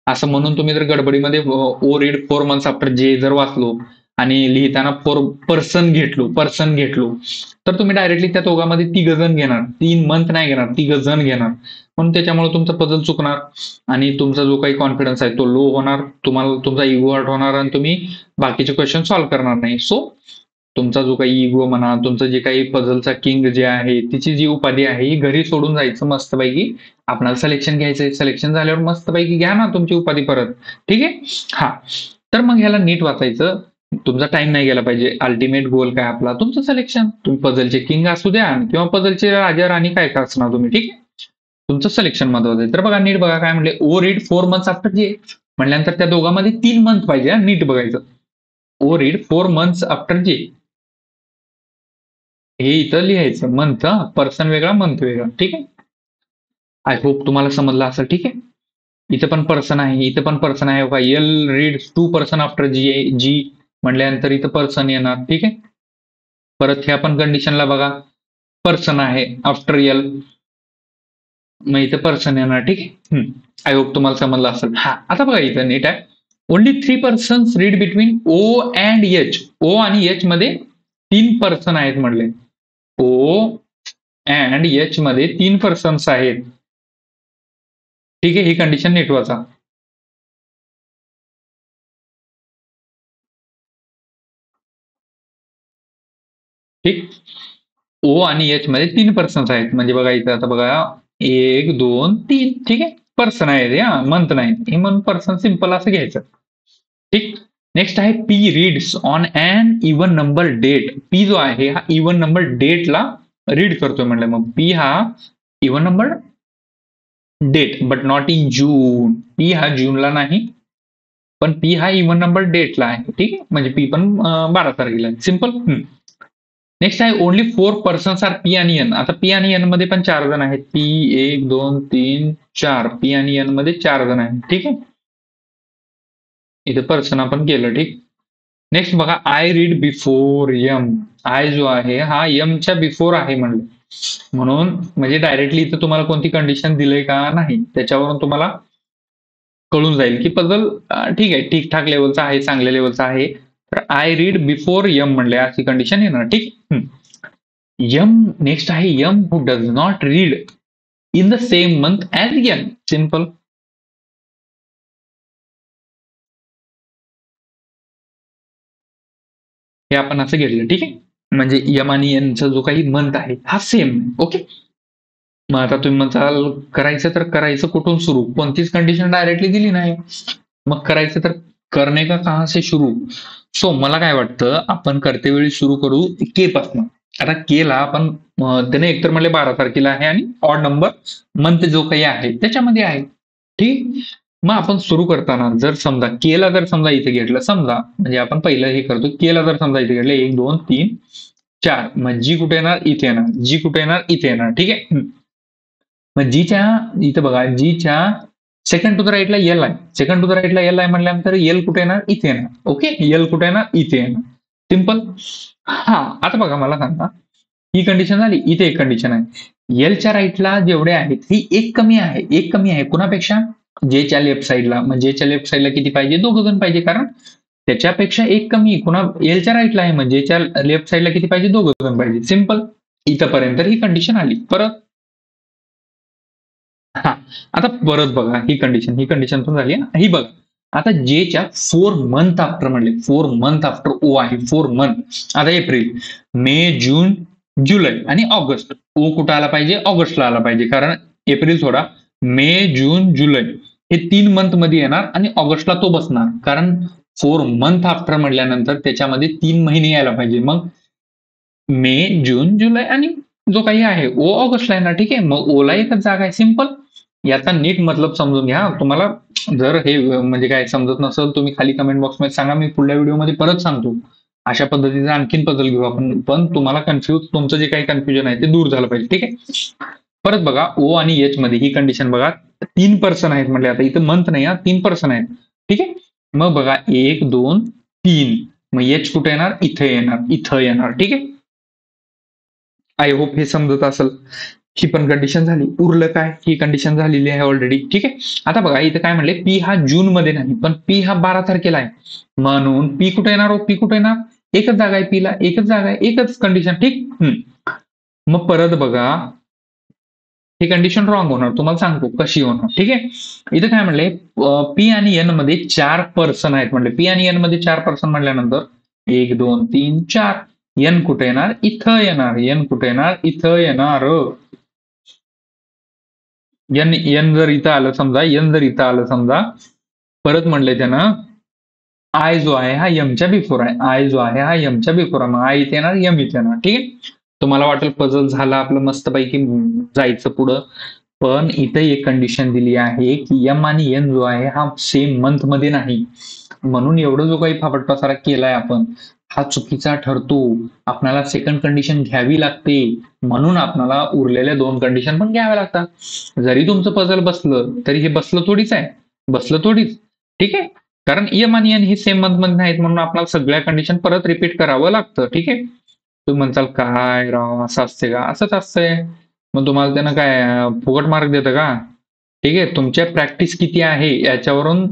असं म्हणून तुम्ही जर गडबडीमध्ये ओ रीड 4 मंथ्स आफ्टर जे जर वाचलो आणि लिहिताना 4 पर्सन घेतलो तर तुम्ही डायरेक्टली त्या दोघांमध्ये 3 जण घेणार. 3 मंथ नाही घेणार, 3 जण घेणार. म्हणून त्याच्यामुळे तुमचं पझल चुकणार आणि तुमचा जो काही कॉन्फिडन्स आहे तो लो होणार. तुम्हाला तुमचा इगो हर्ट होणार आणि तुम्ही बाकीचे क्वेश्चन सॉल्व्ह करणार नाही. सो तुमचा जो काही इगो म्हणा, तुमचं जे काही पझलचा किंग जे आहे, तिची जी उपाधी आहे ही घरी सोडून जायचं मस्तपैकी. आपल्याला सिलेक्शन घ्यायचंय. सिलेक्शन झाल्यावर मस्तपैकी घ्या ना तुमची उपाधी परत. ठीक आहे. हा तर मग ह्याला नीट वाचायचं. तुमचा टाइम नाही गेला पाहिजे. अल्टिमेट गोल काय आपला? तुमचं सिलेक्शन. तुम्ही पझलचे किंग असू द्या किंवा पझलचे राजा राणी काय का असणार तुम्ही. ठीक आहे. तुमचं सिलेक्शन महत्वाचं आहे. तर बघा नीट बघा काय म्हणले. ओ रीड 4 मंथ्स आफ्टर जे म्हटल्यानंतर त्या दोघांमध्ये 3 मंथ पाहिजे. नीट बघायचं. ओ रीड 4 मंथ्स आफ्टर जे. हे इथं लिहायचं. मंथ, पर्सन वेगळा, मंथ वेगळा. ठीक आहे. आय होप तुम्हाला समजलं असेल. ठीक आहे. इथं पण पर्सन आहे, इथं पण पर्सन आहे. बघा एल रीड्स 2 पर्सन आफ्टर जी म्हटल्यानंतर इथं पर्सन येणार. ठीक आहे. परत ह्या पण कंडिशनला बघा पर्सन आहे आफ्टर एल, मग इथं पर्सन येणार. ठीक आहे. आय होप तुम्हाला समजलं असेल. हा आता बघा इथं नीट आहे. Only 3 persons read between O and H. O आणि एच मध्ये 3 पर्सन आहेत म्हणले. ओ अँड एच मध्ये 3 पर्सन्स आहेत. ठीक आहे, ही कंडिशन नीट वाचा. ठीक, ओ आणि एच मध्ये 3 पर्सन्स आहेत. म्हणजे बघा इथं आता बघा 1 2 3. ठीक आहे, पर्सन आहेत, या मंथ नाही, हे म्हणून पर्सन सिंपल असं घ्यायचं. ठीक, नेक्स्ट आहे P reads on an even number date. P जो आहे हा इवन नंबर डेटला रीड करतोय म्हणलं. मग पी हा even number date but not in June. P हा जूनला नाही, पण पी हा इवन नंबर डेटला आहे. ठीक आहे, म्हणजे पी पण 12 तारखेला आहे. सिंपल. नेक्स्ट आहे ओनली 4 पर्सन्स आर पी आणि एन. आता पी आणि एन मध्ये पण 4 जण आहेत. पी 1 2 3 4. पी आणि एन मध्ये 4 जण आहेत. ठीक आहे, इथे पर्सन आपण केलं. ठीक, नेक्स्ट बघा I read before M. I जो आहे हा यमच्या बिफोर आहे म्हणलं, म्हणून म्हणजे डायरेक्टली इथं तुम्हाला कोणती कंडिशन दिलंय का नाही त्याच्यावरून तुम्हाला कळून जाईल की पझल ठीक आहे, ठीकठाक लेवलचा आहे, चांगल्या लेवलचा आहे. तर आय रीड बिफोर यम म्हणले अशी कंडिशन येणार. ठीक, यम. नेक्स्ट आहे M who does not read in the same month as N. Simple. हे आपण असं घेतलं. ठीक आहे, म्हणजे यम आणि एनचा जो काही मंथ आहे हा सेम. ओके, मग आता तुम्ही म्हणाल करायचं तर करायचं कुठून सुरू, कोणतीच कंडिशन डायरेक्टली दिली नाही, मग करायचं तर करणे का कहां से सुरू. सो मला काय वाटतं आपण करते वेळी सुरू करू के पासून. आता के ला आपण त्याने एकतर म्हणले 12 तारखेला आहे आणि ऑड नंबर मंथ जो काही आहे त्याच्यामध्ये आहे. ठीक, मग आपण सुरू करताना जर समजा केला जर समजा इथे घेतलं, समजा म्हणजे आपण पहिलं हे करतो, केला जर समजा इथे घेतलं 1 2 3 4. मग जी कुठे येणार इथे येणार, जी कुठे येणार इथे येणार. ठीक आहे, मग जीच्या इथं बघा जीच्या सेकंड टू द राईटला एल आहे, सेकंड टू द राईटला एल आहे म्हटल्यानंतर एल कुठे येणार इथे येणार. ओके, एल कुठे येणार इथे येणार. सिंपल. हा, आता बघा मला सांगा, ही कंडिशन झाली, इथे एक कंडिशन आहे. एलच्या राईटला जेवढे आहेत ही एक कमी आहे, एक कमी आहे कुणापेक्षा, जेच्या लेफ्ट साईडला. मग जेच्या लेफ्ट साईडला किती पाहिजे, 2 जण पाहिजे, कारण त्याच्यापेक्षा एक कमी कुणा एलच्या राईटला आहे, म्हणजे जेच्या लेफ्ट साईडला किती पाहिजे, 2 जण पाहिजे. सिंपल. इथंपर्यंत ही कंडिशन आली. परत हा, आता परत बघा ही कंडिशन पण झाली. ही बघा आता जेच्या 4 मंथ आफ्टर म्हणले, 4 मंथ आफ्टर ओ आहे, 4 मंथ. आता एप्रिल मे जून जुलै आणि ऑगस्ट. ओ कुठं आला पाहिजे, ऑगस्टला आला पाहिजे, कारण एप्रिल सोडा, मे जून जुलै हे 3 मंथ मध्ये येणार आणि ऑगस्टला तो बसणार, कारण 4 मंथ आफ्टर म्हटल्यानंतर त्याच्यामध्ये 3 महिने यायला पाहिजे. मग मे जून जुलै आणि जो काही आहे ओ ऑगस्टला येणार. ठीक आहे, मग ओला एकच जागा आहे. सिंपल. याचा नीट मतलब समजून घ्या. तुम्हाला जर हे म्हणजे काय समजत नसेल तुम्ही खाली कमेंट बॉक्समध्ये सांगा, मी पुढल्या व्हिडिओमध्ये परत सांगतो. अशा पद्धतीचा आणखीन पझल घेऊ आपण, पण तुम्हाला तुमचं जे काही कन्फ्युजन आहे ते दूर झालं पाहिजे. ठीक आहे, परत बघा ओ आणि एच मध्ये ही कंडिशन बघा, 3 पर्सन आहेत म्हटले. आता इथं मंथ नाही, 3 पर्सन आहेत. ठीक आहे, मग बघा 1 2 3. मग एच कुठे येणार, इथे येणार, इथं येणार. ठीक आहे, आय होप हे समजत असेल. ही पण कंडिशन झाली. उरलं काय, ही कंडिशन झालेली आहे ऑलरेडी. ठीक आहे, आता बघा इथं काय म्हणले, पी हा जून मध्ये नाही, पण पी हा 12 तारखेला आहे, म्हणून पी कुठे येणार, पी कुठे येणार, एकच जागा आहे पीला, एकच जागा आहे, एकच कंडिशन. ठीक, मग परत बघा ही कंडिशन रॉंग होणार, तुम्हाला सांगतो कशी होणार. ठीक आहे, इथं काय म्हणले, पी आणि एन मध्ये 4 पर्सन आहेत म्हणले. पी आणि एन मध्ये 4 पर्सन म्हटल्यानंतर 1 2 3 4. एन कुठे येणार, इथं येणार, एन कुठे येणार, इथं येणार. एन एन जर इथं आलं समजा, एन जर इथं आलं समजा, परत म्हणलंय त्यानं आय जो आहे हा यमच्या बिफोर आहे, आय जो आहे हा यमच्या बिफोर आहे, मग आय इथे येणार, यम इथे येणार. ठीक आहे, तुम्हाला वाटेल पझल झालं आपलं मस्तपैकी, जायचं पुढं. पण इथे एक कंडिशन दिली आहे की यम आणि एन जो आहे हा सेम मंथ मध्ये नाही, म्हणून एवढं जो काही फापटपसारा केलाय आपण हा चुकीचा ठरतो. आपल्याला सेकंड कंडिशन घ्यावी लागते, म्हणून आपल्याला उरलेल्या 2 कंडिशन पण घ्याव्या लागतात. जरी तुमचं पझल बसलं तरी हे बसलं थोडीच आहे, बसलं थोडीच. ठीक आहे, कारण यम आणि एन हे सेम मंथ मध्ये नाहीत, म्हणून आपल्याला सगळ्या कंडिशन परत रिपीट करावं लागतं. ठीक आहे, तुम्ही म्हणसाल काय राव असं असते का, असंच असतंय. मग तुम्हाला त्यानं काय फुकट मार्क देतं का. ठीक आहे, तुमच्या प्रॅक्टिस किती आहे याच्यावरून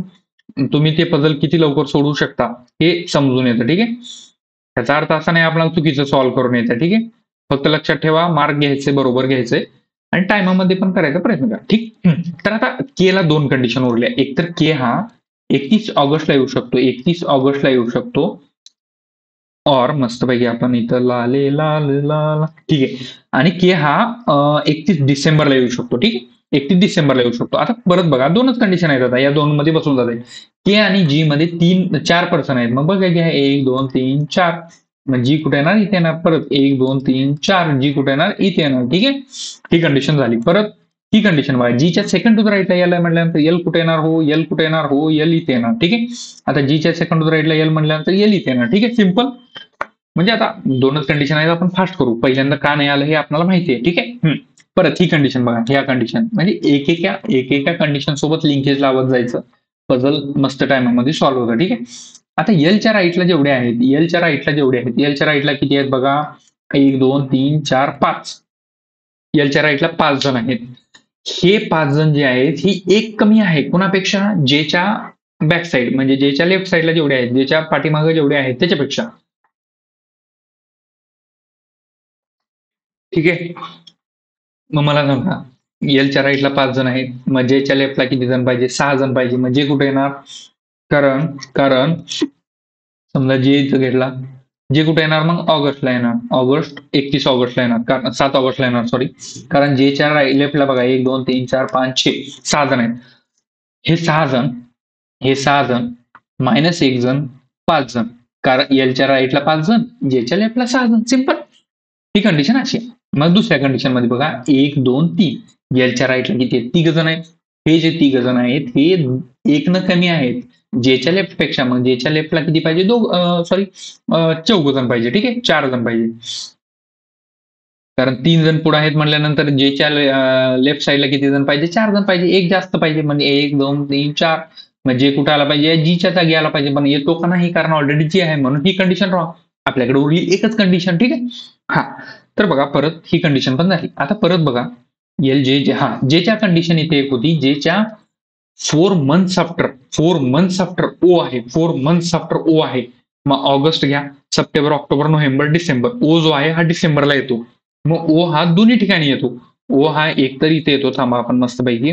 तुम्ही ते पझल किती लवकर सोडवू शकता हे समजून येतं. ठीक आहे, त्याचा अर्थ असा नाही आपल्याला चुकीचं सॉल्व्ह करून येतं. ठीक आहे, फक्त लक्षात ठेवा, मार्क घ्यायचे, बरोबर घ्यायचे आणि टायमामध्ये पण करायचा प्रयत्न करा. ठीक. तर आता के ला 2 कंडिशन उरल्या. एक तर के हा 31 ऑगस्टला येऊ शकतो, 31 ऑगस्टला येऊ शकतो, और मस्तपैकी आपण इथं लाले लाल लाल, ठीक आहे. आणि के हा 31 डिसेंबरला येऊ शकतो. ठीक आहे. 31 डिसेंबरला येऊ शकतो. आता परत बघा, 2च कंडिशन आहेत आता, या 2 मध्ये बसून जाते. के आणि जी मध्ये 4 पर्सन आहेत. मग बघा घ्या, 1 2 3 4. मग जी कुठे येणार, इथे येणार. परत 1 2 3 4, जी कुठे येणार, इथे येणार. ठीक आहे. ही कंडिशन झाली. परत ही कंडिशन बघा, जीच्या सेकंड टू द राईटला एल आहे म्हटल्यानंतर एल कुठे येणार, हो एल कुठे येणार, हो एल इथे येणार. ठीक आहे. आता जीच्या सेकंड टू द राईटला एल म्हटल्यानंतर एल इथे येणार. ठीक आहे. सिंपल. म्हणजे आता 2च कंडिशन आहेत, आपण फास्ट करू. पहिल्यांदा का नाही आलं हे आपल्याला माहिती आहे. ठीक आहे. परत ही कंडिशन बघा, ह्या कंडिशन म्हणजे एकेका कंडिशन सोबत लिंकेज लावत जायचं. पझल मस्त टायमामध्ये सॉल्व्ह होतं. ठीक आहे. आता एलच्या राईटला जेवढे आहेत, एलच्या राईटला किती आहेत बघा, 1 2 3 4 5. एलच्या राईटला 5 जण आहेत. हे 5 जण जे आहेत, ही एक कमी आहे कुणापेक्षा, जेच्या बॅक साईड म्हणजे जेच्या लेफ्ट साईडला जेवढे आहेत, जेच्या पाठीमागे जेवढे आहेत त्याच्यापेक्षा. ठीक आहे. मग मला सांगा, एलच्या राईटला 5 जण आहेत, मग जेच्या लेफ्टला किती जण पाहिजे, 6 जण पाहिजे. मग जे कुठे येणार, कारण समजा जे इथं घेतला, जे कुठे येणार मग ऑगस्टला येणार, 31 ऑगस्टला येणार, 7 ऑगस्टला येणार, सॉरी. कारण जेच्या लेफ्टला बघा 1 2 3 4 5 6 6 जण आहेत. हे 6 जण मायनस 1 जण 5 जण. कारण एलच्या राईटला 5 जण, जेच्या लेफ्टला 6 जण. सिंपल. ही कंडिशन अशी. मग दुसऱ्या कंडिशन मध्ये बघा, 1 2 3. एलच्या राईटला किती आहेत, 3 जण आहेत. हे जे 3 जण आहेत, हे 1 न कमी आहेत जेच्या लेफ्ट पेक्षा. मग जेच्या लेफ्टला किती पाहिजे, 4 जण पाहिजे. ठीक आहे. 4 जण पाहिजे. कारण 3 जण पुढे आहेत म्हटल्यानंतर जेच्या लेफ्ट साईडला किती जण पाहिजे, 4 जण पाहिजे. एक जास्त पाहिजे, म्हणजे 1 2 3 4. म्हणजे कुठे आला पाहिजे, जीच्या जागी आला पाहिजे, पण येतो का नाही, कारण ऑलरेडी जी आहे म्हणून ही कंडिशन रॉंग. आपल्याकडे उरली एकच कंडिशन. ठीक आहे. हा, तर बघा परत ही कंडिशन पण झाली. आता परत बघा, एल जे जेच्या कंडिशन इथे एक होती, जेच्या 4 months आफ्टर ओ आहे, 4 months आफ्टर ओ आहे. मग ऑगस्ट घ्या, सप्टेंबर ऑक्टोबर नोव्हेंबर डिसेंबर. ओ जो आहे हा डिसेंबरला येतो. मग ओ हा दोन्ही ठिकाणी येतो. ओ हा एकतर इथे येतो, थांबा आपण मस्तपैकी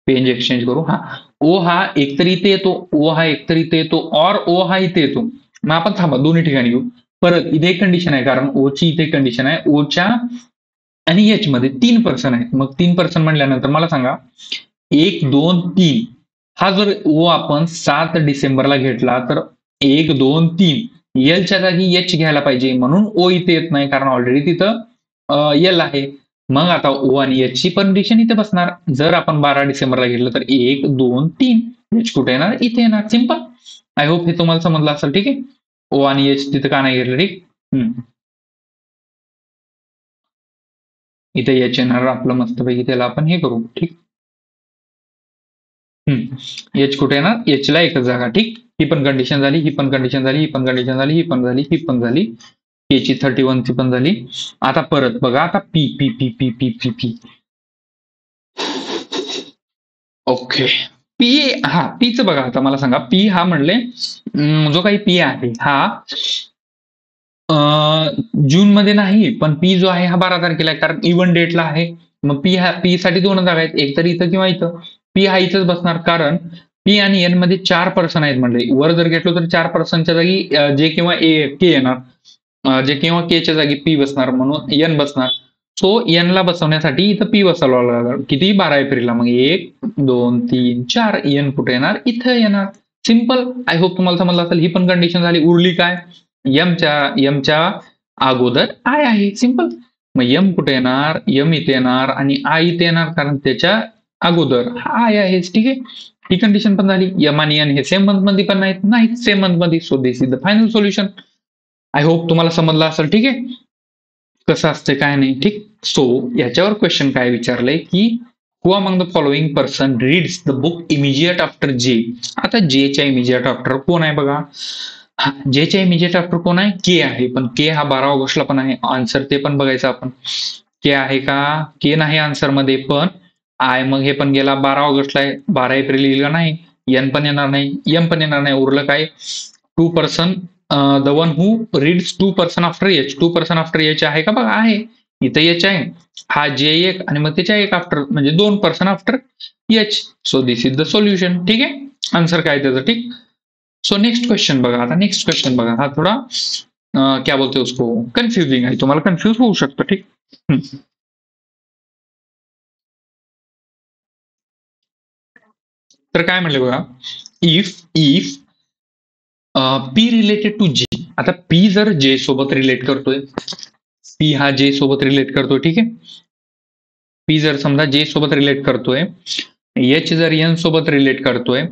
पेज एक्सचेंज करू. हा, ओ हा एकतर इथे येतो, ओ हा एकतर इथे येतो, और ओ हा इथे येतो. मग आपण थांबा दोन्ही ठिकाणी घेऊ. परत इथे एक कंडिशन आहे, कारण ओची इथे कंडिशन आहे, ओच्या आणि एच मध्ये 3 पर्सन आहेत. मग 3 पर्सन म्हटल्यानंतर मला सांगा, 1 2 3. हा जर ओ आपण 7 डिसेंबरला घेतला तर 1 2 3 एलच्या जागी एच घ्यायला पाहिजे, म्हणून ओ इथे येत नाही, कारण ऑलरेडी तिथं एल आहे. मग आता ओ आणि एच ची कंडिशन इथे बसणार. जर आपण 12 डिसेंबरला घेतलं तर 1 2 3. एच कुठे येणार, इथे येणार. सिंपल. आय होप हे तुम्हाला समजलं असेल. ठीक आहे. ओ आणि एच तिथं का नाही घेतलं. ठीक. इथे एच येणार आपलं मस्तपैकी, त्याला आपण हे करू. ठीक. एच कुठे येणार, एच ला एकच जागा. ठीक. ही पण कंडिशन झाली, ही पण कंडिशन झाली, ही पण कंडिशन झाली, ही पण झाली, ही पण झाली. एची 31 ची पण झाली. आता परत बघा, आता P P P P P P P. Okay. P, हा पीचं बघा, आता मला सांगा, पी हा म्हणले जो काही पी आहे हा जून मध्ये नाही, पण पी जो आहे हा 12 तारखेला आहे, कारण इव्हन डेटला आहे. मग पी साठी 2 जागा आहेत, एक तर इथं किंवा इथं. पी हा इथंच बसणार, कारण पी आणि एन मध्ये 4 पर्सन आहेत म्हणले. वर जर घेतलो तर 4 पर्सनच्या जागी जे किंवा के येणार, जे किंवा केच्या जागी पी बसणार, म्हणून एन बसणार. सो एन ला बसवण्यासाठी इथं पी बसवला लागणार. किती, 12 एप्रिलला. मग 1 2 3 4. एन कुठे येणार, इथं येणार. सिंपल. आय होप तुम्हाला समजलं असेल. ही पण कंडिशन झाली. उरली काय, यमच्या अगोदर आय आहे. सिंपल. मग यम कुठे येणार, यम इथे येणार आणि आय इथे येणार, कारण त्याच्या अगोदर आय आहे. ठीक आहे. ही कंडिशन पण झाली. यम आणि एन हे सेम मंथ मध्ये पण नाहीत सेम मंथ मध्ये. So this is the final solution. I hope तुम्हाला समजलं असेल. ठीक आहे. कसं असते काय नाही. ठीक. सो याच्यावर क्वेश्चन काय विचारलंय की who among the following person reads the book immediate after J. आता जेच्या इमिजिएट आफ्टर कोण आहे बघा, जेच्या इमिजिएट आफ्टर कोण आहे, के आहे. पण के हा 12 ऑगस्टला पण आहे. आन्सर ते पण बघायचं आपण, के आहे का, के नाही आन्सर मध्ये. पण आय मग हे पण गेला 12 ऑगस्टला आहे, 12 एप्रिल येईल का नाही. एन पण येणार नाही, एम पण येणार नाही. उरलं काय, 2 person, the one who reads 2 person after H. 2 person after H आहे का बघा, आहे. इथं एच आहे, हा जे एक आणि मग त्याच्या एक आफ्टर म्हणजे 2% after H. So this is the solution. ठीक आहे, आन्सर काय त्याचं. ठीक. सो नेक्स्ट क्वेश्चन बघा. आता नेक्स्ट क्वेश्चन बघा, हा थोडा क्या बोलते उसको कन्फ्युजिंग आहे, तुम्हाला कन्फ्युज होऊ शकतं. ठीक. तर काय म्हणले बघा, इफ पी रिलेटेड टू जे. आता पी जर जे सोबत रिलेट करतोय, पी हा जे सोबत रिलेट करतोय, ठीक आहे. पी जर समजा जे सोबत रिलेट करतोय, एच जर एन सोबत रिलेट करतोय,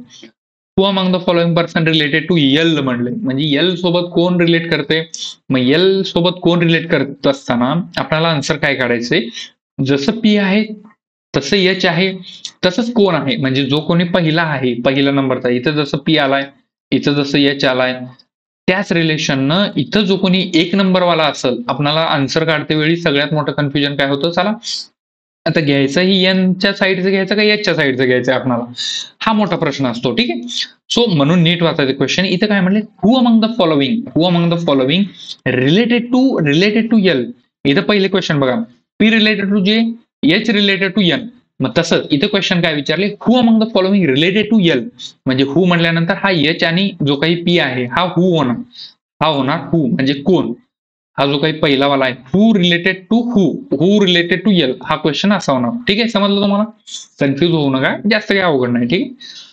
to among the following person related to L म्हणले, म्हणजे एल सोबत कोण रिलेट करते. मग एल सोबत कोण रिलेट करत असताना आपल्याला आन्सर काय काढायचंय, जसं पी आहे तसं एच आहे, तसंच कोण आहे, म्हणजे जो कोणी पहिला आहे, पहिला नंबरचा, इथं जसं पी आलाय, इथं जसं एच आलाय, त्याच रिलेशननं इथं जो कोणी एक नंबरवाला असेल, आपल्याला आन्सर काढते वेळी सगळ्यात मोठं कन्फ्युजन काय होतं, चला आता घ्यायचं ही एनच्या साईडचं घ्यायचं का एचच्या साईडचं घ्यायचं आपल्याला, हा मोठा प्रश्न असतो. ठीक आहे. सो म्हणून नीट वाचायचं क्वेश्चन. इथं काय म्हणले, who among the following related to L. इथं पहिले क्वेश्चन बघा, P related to J, H related to N. मग तसंच इथं क्वेश्चन काय विचारले, who among the following related to L, म्हणजे हू म्हणल्यानंतर हा एच आणि जो काही पी आहे हा हू होणार, हा होणार हू म्हणजे कोण, हा जो काही पहिला वाला आहे, who related to who related to L, हा क्वेश्चन असा होणार. ठीक आहे, समजलं तुम्हाला, कन्फ्युज होऊ नका, जास्त काही अवघड नाही. ठीक आहे,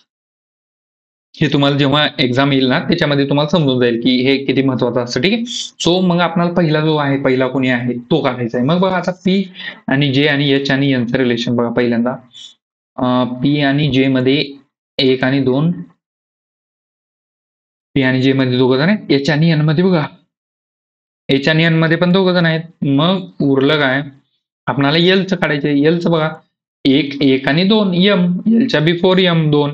हे तुम्हाला जेव्हा एक्झाम येईल ना त्याच्यामध्ये तुम्हाला समजून जाईल की हे किती महत्वाचं असतं. ठीक आहे. सो मग आपल्याला पहिला जो आहे, पहिला कोणी आहे तो काढायचा आहे. मग बघा आता पी आणि जे आणि एच आणि एनचं रिलेशन बघा. पहिल्यांदा पी आणि जे मध्ये 1 आणि 2, पी आणि जे मध्ये दोघं जण आहेत, एच आणि एन मध्ये बघा, एच आणि एन मध्ये पण दोघं जण आहेत. मग उरलं काय, आपल्याला एलचं काढायचं. एलचं बघा, 1 आणि 2 एम, एलच्या बिफोर एम 2.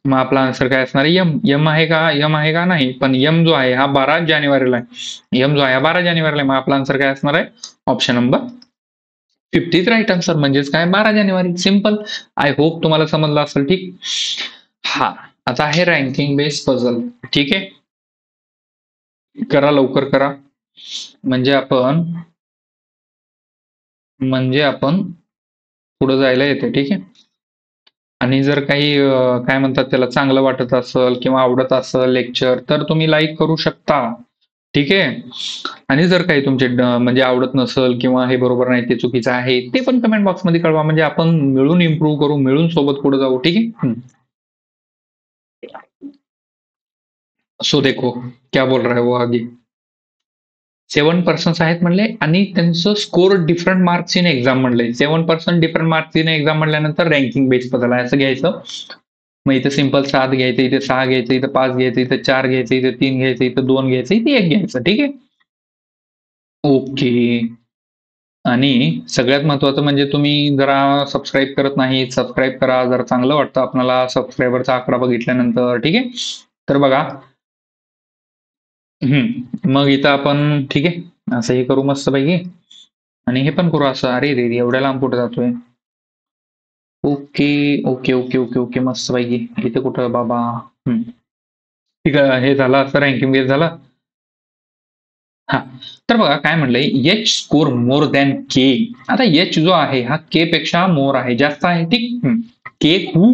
मग आपला आन्सर काय असणार आहे, एम. एम आहे का, एम आहे का नाही, पण एम जो आहे हा 12 जानेवारीला आहे, एम जो आहे हा 12 जानेवारीला आहे. मग आपला आन्सर काय असणार आहे, ऑप्शन नंबर 50 राईट आन्सर, म्हणजेच काय 12 जानेवारी. सिम्पल. आय होप तुम्हाला समजलं असेल. ठीक. हा आता आहे रँकिंग बेस्ड पझल. ठीक आहे, करा लवकर करा, म्हणजे आपण पुढे जायला येते. ठीक आहे. आणि जर काही काय म्हणतात त्याला चांगलं वाटत असेल किंवा आवडत असेल लेक्चर, तर तुम्ही लाईक करू शकता. ठीक आहे. आणि जर काही तुमचे म्हणजे आवडत नसेल किंवा हे बरोबर नाही, ते चुकीचं आहे, ते पण कमेंट बॉक्समध्ये कळवा, म्हणजे आपण मिळून इम्प्रूव्ह करू, मिळून सोबत पुढे जाऊ. ठीक आहे. सो देखो क्या बोल रहा है वो आगे. 7% आहेत म्हणले आणि त्यांचं score different marks in exam म्हणले. 7% डिफरंट मार्क्स इन एक्झाम म्हणल्यानंतर रँकिंग बेस बदल आहे असं घ्यायचं. मग इथं सिंपल 7 घ्यायचं, इथे 6 घ्यायचं, इथं 5 घ्यायचं, इथं 4 घ्यायचं, इथं 3 घ्यायचं, इथं 2 घ्यायचं, इथे 1 घ्यायचं. ठीक आहे. ओके. आणि सगळ्यात महत्वाचं म्हणजे तुम्ही जरा सबस्क्राईब करत नाही, सबस्क्राईब करा. जरा चांगलं वाटतं आपल्याला सबस्क्रायबरचा आकडा बघितल्यानंतर. ठीक आहे. तर बघा, मग इथं आपण ठीक आहे असं हे करू मस्तपैकी, आणि हे पण करू असं. अरे रे, एवढ्या लांब कुठे जातोय. Okay okay okay okay okay मस्तपैकी. इथे कुठं बाबा. ठीक आहे, हे झालं असं रँकिंग बेस झाला. हा, तर बघा काय म्हणलंय, एच स्कोर मोर दॅन के. आता एच जो आहे हा के पेक्षा मोर आहे, जास्त आहे. ठीक. के हू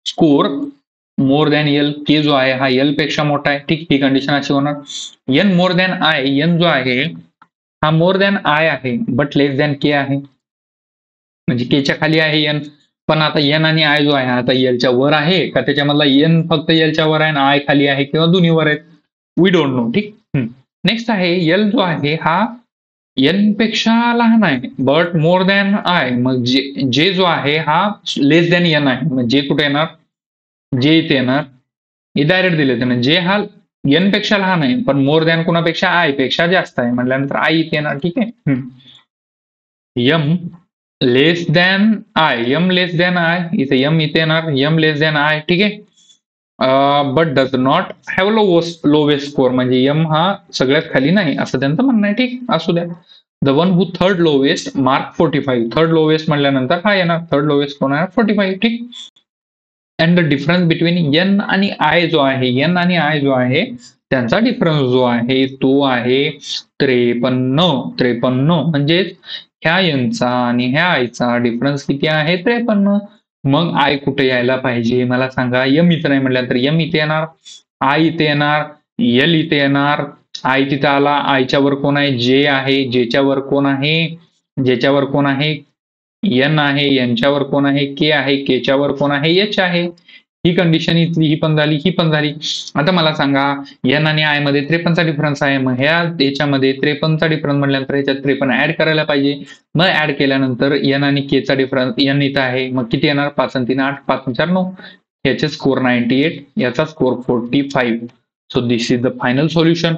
स्कोर मोर दॅन एल. के जो आहे हा एल पेक्षा मोठा आहे. ठीक. ही कंडिशन अशी होणार. N more than I. N जो आहे हा मोर दॅन आय आहे, बट लेस दॅन के आहे, म्हणजे केच्या खाली आहे एन. पण आता एन आणि आय जो आहे आता एलच्या वर आहे का, त्याच्यामधला एन फक्त एलच्या वर आहे आणि आय खाली आहे, किंवा दोन्ही वर आहेत, वी डोंट नो. ठीक. नेक्स्ट आहे एल जो आहे हा एन पेक्षा लहान आहे, बट मोर दॅन आय. मग जे जो आहे हा लेस दॅन एन आहे. मग जे कुठे येणार, जे इथे येणार, हे डायरेक्ट दिले त्याने. जे हा एन पेक्षा लहान आहे पण मोर दॅन कुणापेक्षा, आय पेक्षा जास्त आहे म्हटल्यानंतर आय इथे येणार. ठीक आहे. M less than I, M less than I, इथे एम इथे येणार, एम लेस दॅन आय. ठीक आहे. But does not have lowest score, म्हणजे एम हा सगळ्यात खाली नाही असं त्यांचं म्हणणं आहे. ठीक. असू द्या. The one who third lowest mark 45. Third lowest म्हणल्यानंतर हा येणार, थर्ड लोवेस्ट कोण आहे 45. ठीक. And the difference between N आणि आय जो आहे, एन आणि आय जो आहे त्यांचा डिफरन्स जो आहे तो आहे 53. म्हणजे ह्या यांचा आणि ह्या आयचा डिफरन्स किती आहे 53. मग आय कुठे यायला पाहिजे मला सांगा. यम इथं नाही म्हटल्यानंतर यम इथे येणार, आय इथे येणार, एल इथे येणार. आय तिथं आला, आयच्या वर कोण आहे जे आहे, जेच्या वर कोण आहे, जेच्या वर कोण आहे एन आहे, यांच्यावर कोण आहे के आहे, केच्या वर कोण आहे एच आहे. ही कंडिशन इथली, ही पण झाली, ही पण झाली. आता मला सांगा एन आणि आय मध्ये 53चा डिफरन्स आहे. मग ह्या याच्यामध्ये 53चा डिफरन्स म्हटल्यानंतर ह्याच्यात 53 ऍड करायला पाहिजे. मग ऍड केल्यानंतर एन आणि के चा डिफरन्स एन इथं आहे. मग किती येणार 5 आणि 3 8, 5 आणि 4 9. ह्याचे स्कोर 98, याचा score 45. So this is the final solution.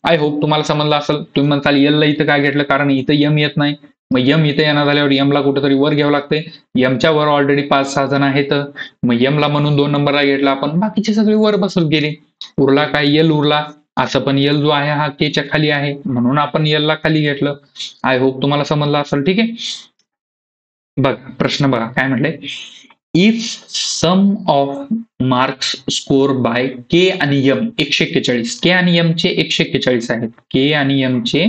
I hope तुम्हाला समजलं असेल. तुम्ही म्हणताल एल ला इथं काय घेतलं कारण इथं यम येत नाही. मग यम इथे येणार झाल्यावर यमला कुठेतरी वर घ्यावं लागते. यमच्या वर ऑलरेडी 5-6 जण आहेत. मग यमला म्हणून 2 नंबरला घेतला आपण, बाकीचे सगळे वर बसत गेले. उरला काय यल उरला. असं पण यल जो आहे हा केच्या खाली आहे म्हणून आपण यल ला खाली घेतलं. आय होप तुम्हाला समजलं असेल. ठीक आहे. बघा प्रश्न बघा काय म्हटलंय. If sum of marks score by K आणि यम 141. के आणि यम चे 141 आहेत. के आणि यम चे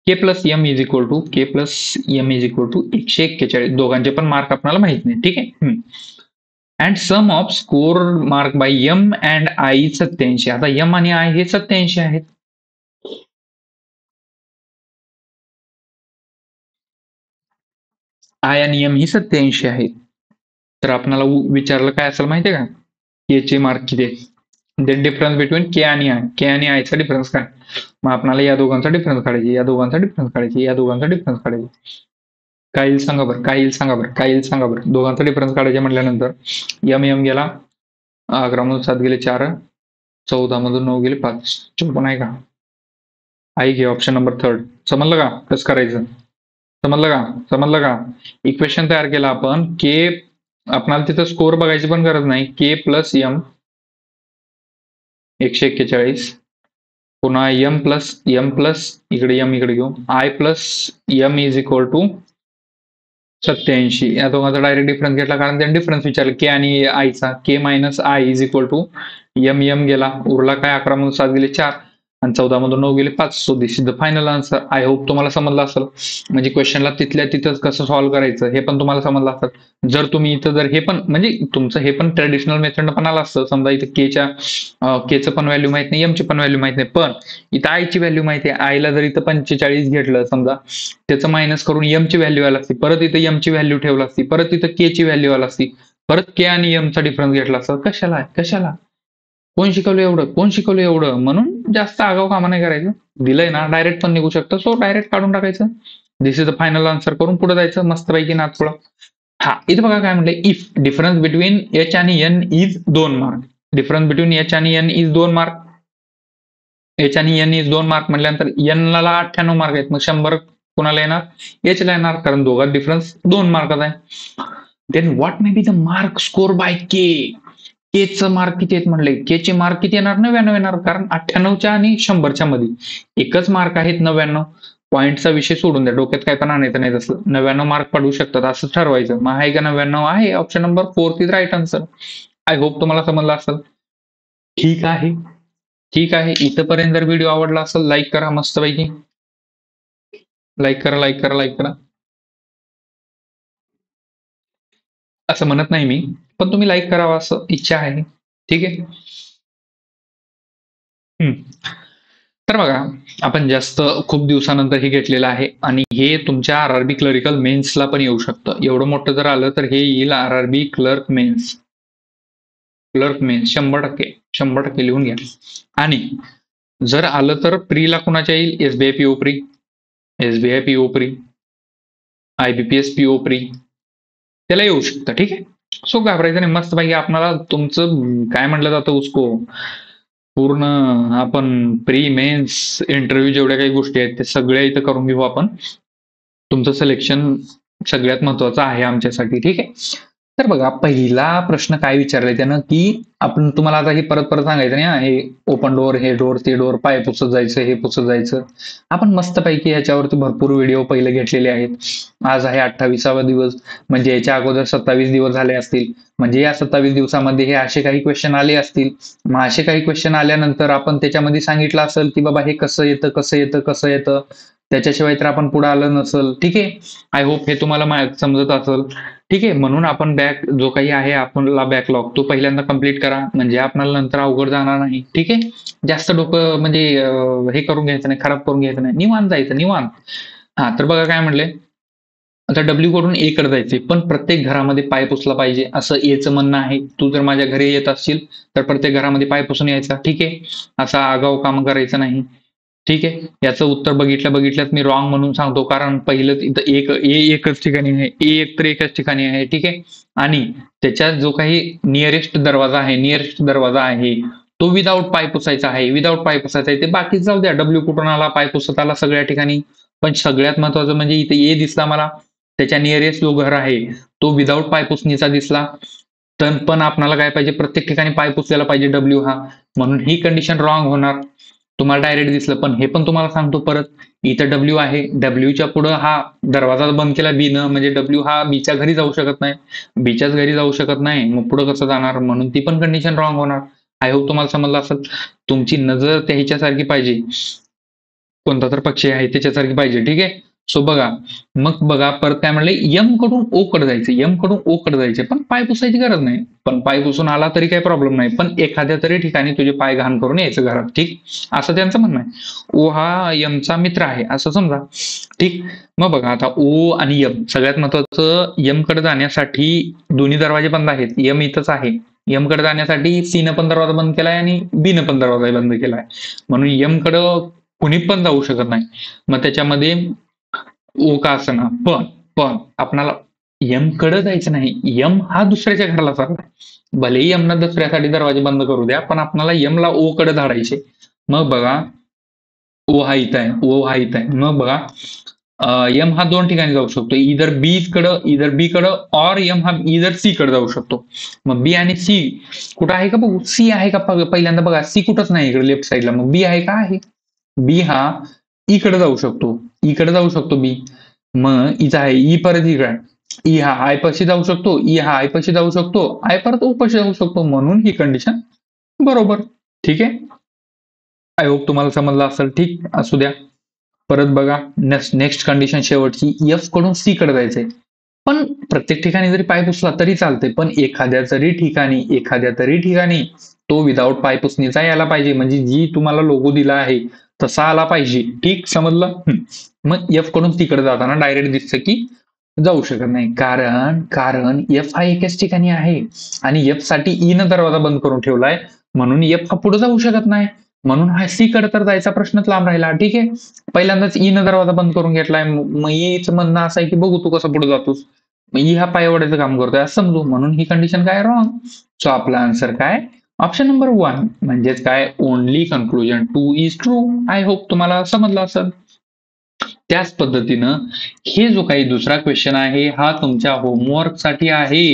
K plus M is equal to 141. दोघांचे पण मार्क आपल्याला माहित नाही. ठीक आहे. And sum of score mark by M and I 87. आता एम आणि आय हे 87 आहेत. आय आणि एम ही 87 आहेत. तर आपल्याला विचारलं काय असेल माहितीये का, के चे मार्क किती आहेत. द डिफरन्स बिटवीन के आणि आय. के आणि आय चा डिफरन्स काय. मग आपल्याला या दोघांचा डिफरन्स काढायचे, या दोघांचा डिफरन्स काढायचे, या दोघांचा डिफरन्स काढायचे. काय येईल सांगा बरं, काय येईल सांगा बरं, काय येईल सांगा बरं. दोघांचा डिफरन्स काढायचे म्हटल्यानंतर यम यम गेला, 11 मधून 7 गेले 4, 14 मधून 9 गेले 5, 54 आहे का. आई घे ऑप्शन नंबर 3. समजलं का कसं करायचं. समजलं का, समजलं का. इक्वेशन तयार केला आपण. के आपल्याला तिथं स्कोर बघायची पण गरज नाही. के प्लस एम 141, पुन्हा एम प्लस इकडे एम इकडे घेऊ, I plus M is equal to 87. या दोघांचा डायरेक्ट डिफरन्स घेतला कारण त्यांनी डिफरन्स विचारला के आणि आयचा. K minus I is equal to M M गेला, उरला काय 11 मधून 7 गेले 4 आणि 14 मधून 9 गेले 5. So this is the final answer. I hope तुम्हाला समजलं असेल. म्हणजे क्वेश्चनला तिथल्या तिथंच कसं सॉल्व्ह करायचं हे पण तुम्हाला समजलं असेल. जर तुम्ही इथं जर हे पण म्हणजे तुमचं हे पण ट्रेडिशनल मेथड पण आलं असतं. समजा इथं केचं पण व्हॅल्यू माहित नाही, एमची पण व्हॅल्यू माहित नाही, पण इथं आयची व्हॅल्यू माहिती आहे. आयला जर इथं 45 घेतलं समजा, त्याचं मायनस करून एमची व्हॅल्यू आली असती, परत इथं एमची व्हॅल्यू ठेवली असती, परत इथं केची व्हॅल्यू आली असती, परत के आणि एमचा डिफरन्स घेतला असता. कशाला कोण शिकवलं एवढं. म्हणून जास्त आगाव कामा नाही करायचं. दिलंय ना डायरेक्ट पण निघू शकतं. सो डायरेक्ट काढून टाकायचं. दिस इज द फायनल आन्सर करून पुढे जायचं मस्तपैकी नाथपुळा. हा इथं बघा काय म्हटलंय. इफ डिफरन्स बिटवीन एच आणि N is 2 mark. Difference between H आणि एन इज 2 मार्क. एच आणि एन इज 2 मार्क म्हटल्यानंतर एन ला 98 मार्क आहेत. मग 100 कोणाला येणार, एच ला येणार, कारण दोघात डिफरन्स 2 मार्काचा आहे. Then what may be the mark score by K. केचं मार्क किती आहेत म्हणले. केचे मार्क किती येणार, 99 येणार, कारण 98च्या आणि 100च्या मध्ये एकच मार्क आहेत 99. पॉईंटचा विषय सोडून द्या, डोक्यात काय पण आणायचं नाही. तसं 99 मार्क पडू शकतात असं ठरवायचं. मग आहे का 99 आहे. Option number 4 is right answer. I hope तुम्हाला समजलं असेल. ठीक आहे, ठीक आहे. इथपर्यंत जर व्हिडिओ आवडला असेल लाईक करा मस्तपैकी. लाईक करा. असं म्हणत नाही मी, पण तुम्ही लाईक करावं असं इच्छा आहे. ठीक आहे. तर बघा आपण जास्त खूप दिवसानंतर हे घेतलेलं आहे आणि हे तुमच्या आरआरबी क्लरिकल मेन्सला पण येऊ शकतं. एवढं मोठं जर आलं तर हे येईल आरआरबी क्लर्क मेन्स 100% लिहून घ्या. आणि जर आलं तर प्रीला कुणाच्या येईल, SBI PO pre, IBPS PO pre, त्याला येऊ शकतं. ठीक आहे. सो घाबरायचं नाही. मस्त पैकी आपल्याला तुमचं काय म्हटलं जातं उसको पूर्ण आपण प्री मेन्स इंटरव्ह्यू जेवढ्या काही गोष्टी आहेत ते सगळ्या इथं करून घेऊ आपण. तुमचं सिलेक्शन सगळ्यात महत्वाचं आहे आमच्यासाठी. ठीक आहे. तर बघा पहिला प्रश्न काय विचारलाय त्यानं, की आपण तुम्हाला आता हे परत सांगायचं नाही. हे ओपन डोअर, हे डोअर, ते डोअर, पाय पुसत जायचं, हे पुसत जायचं. आपण मस्तपैकी याच्यावरती भरपूर व्हिडिओ पहिले घेतलेले आहेत. आज आहे 28वा दिवस, म्हणजे याच्या अगोदर 27 दिवस झाले असतील. म्हणजे या 27 दिवसामध्ये हे असे काही क्वेश्चन आले असतील. मग असे काही क्वेश्चन आल्यानंतर आपण त्याच्यामध्ये सांगितलं असेल की बाबा हे कसं येतं. त्याच्याशिवाय तर आपण पुढे आलं नसल. ठीक आहे, आय होप हे तुम्हाला समजत असेल. ठीक आहे, म्हणून आपण जो काही आहे आपला बॅकलॉग तो पहिल्यांदा कम्प्लीट करा, म्हणजे आपल्याला नंतर अवघड जाणार नाही. ठीक आहे, जास्त डोकं म्हणजे हे करून घ्यायचं नाही, खराब करून घ्यायचं नाही, निवांत जायचं निवांत. हा तर बघा काय म्हणले, आता डब्ल्यू कडून ए कडे जायचे, पण प्रत्येक घरामध्ये पाय पुसला पाहिजे असं एचं म्हणणं आहे. तू जर माझ्या घरी येत असशील तर प्रत्येक घरामध्ये पाय पुसून यायचा. ठीक आहे, असा आगाऊ काम करायचं नाही. ठीक आहे, याचं उत्तर बघितल्यात मी रॉंग म्हणून सांगतो, कारण पहिलं इथं एकच ठिकाणी आहे, ए एक तर एकच ठिकाणी आहे. ठीक आहे, आणि त्याच्यात जो काही नियरेस्ट दरवाजा आहे तो विदाऊट पाय पुसायचा आहे. विदाऊट पाय पुसायचा आहे, ते बाकीच जाऊ द्या, डब्ल्यू कुठून आला, पाय पुसत आला सगळ्या ठिकाणी. पण सगळ्यात महत्वाचं म्हणजे इथे ए दिसला मला, त्याच्या नियरेस्ट जो घर आहे तो विदाऊट पायपुसणीचा दिसला. तर पण आपल्याला काय पाहिजे, प्रत्येक ठिकाणी पाय पुसलेला पाहिजे डब्ल्यू हा, म्हणून ही कंडिशन रॉंग होणार. तुम्हाला डायरेक्ट दिसलं, पण हे पण तुम्हाला सांगतो परत, इथं डब्ल्यू आहे, डब्ल्यूच्या पुढे हा दरवाजा बंद केला बीनं, म्हणजे डब्ल्यू हा बीच्या घरी जाऊ शकत नाही, बीच्याच घरी जाऊ शकत नाही, मग पुढे कसं जाणार, म्हणून ती पण कंडिशन रॉंग होणार. आय होप तुम्हाला समजलं असेल. तुमची नजर त्या ह्याच्यासारखी पाहिजे, कोणता तर पक्षी आहे त्याच्यासारखी पाहिजे. ठीक आहे, सो बघा, मग बघा परत काय म्हणले, यम कडून ओ कडे जायचे, यम कडून ओ कडे जायचे, पण पाय पुसायची गरज नाही. पण पाय पुसून आला तरी काही प्रॉब्लेम नाही, पण एखाद्या तरी ठिकाणी तुझे पाय घाण करून यायचं घरात. ठीक, असं त्यांचं म्हणणं आहे. ओ हा यमचा मित्र आहे असं समजा. ठीक, मग बघा आता ओ आणि यम, सगळ्यात महत्वाचं, यम कडे जाण्यासाठी दोन्ही दरवाजे बंद आहेत, यम इथंच आहे. यम कडे जाण्यासाठी सी न पण दरवाजा बंद केलाय आणि बी न पण दरवाजा बंद केलाय, म्हणून यम कडे कुणी पण जाऊ शकत नाही. मग त्याच्यामध्ये ओ का असं ना, पण आपणाला यम कडे जायचं नाही, यम हा दुसऱ्याच्या घराला चाललाय. भले यमनं दुसऱ्यासाठी दरवाजे बंद करू द्या, पण आपल्याला यमला ओ कडे धाडायचे. मग बघा, ओ हा इथं आहे, ओ हा इथं आहे. मग बघा, यम हा दोन ठिकाणी जाऊ शकतो, इधर बी कडं, और यम हा इधर सी कडे जाऊ शकतो. मग बी आणि सी कुठं आहे का बघू, सी आहे का पहिल्यांदा बघा, सी कुठंच नाही इकडे लेफ्ट साईडला, मग बी आहे का, आहे. बी हा ई कडे जाऊ शकतो, ई कडे जाऊ शकतो बी. मग इथं आहे ई, परत इकडे ई हा आय पाशी जाऊ शकतो, ई हा आय पाशी जाऊ शकतो, आय परत ओ पाशी जाऊ शकतो, म्हणून ही कंडिशन बरोबर. ठीक आहे, आय होप तुम्हाला समजलं असेल. ठीक, असू द्या. परत बघा, नेक्स्ट कंडिशन शेवटची, एफ कडून सी कडे जायचंय, पण प्रत्येक ठिकाणी जरी पाय पुसला तरी चालते, पण एखाद्या तरी ठिकाणी तो विदाऊट पाय पुसणीचा यायला पाहिजे, म्हणजे जी तुम्हाला लोगो दिला आहे तसा आला पाहिजे. ठीक, समजलं. मग एफ कडून तिकडे जाताना डायरेक्ट दिसतं की जाऊ शकत नाही, कारण एफ हा एकाच ठिकाणी आहे आणि एफ साठी ई न दरवाजा बंद करून ठेवलाय, म्हणून एफ हा पुढे जाऊ शकत नाही, म्हणून हा सी कडे तर जायचा प्रश्नच लांब राहिला. ठीक आहे, पहिल्यांदाच ई न दरवाजा बंद करून घेतलाय, मग ईचं म्हणणं असं आहे की बघू तू कसं पुढे जातोस, मग ई हा पाय ओढायचं काम करतोय असं समजू, म्हणून ही कंडिशन काय रॉंग. सो आपला आन्सर काय, ऑप्शन नंबर 1, म्हणजेच काय, only conclusion 2 is true. I hope तुम्हाला समजलं असेल. त्याच पद्धतीनं हे जो काही दुसरा क्वेश्चन आहे हा तुमच्या होमवर्क साठी आहे,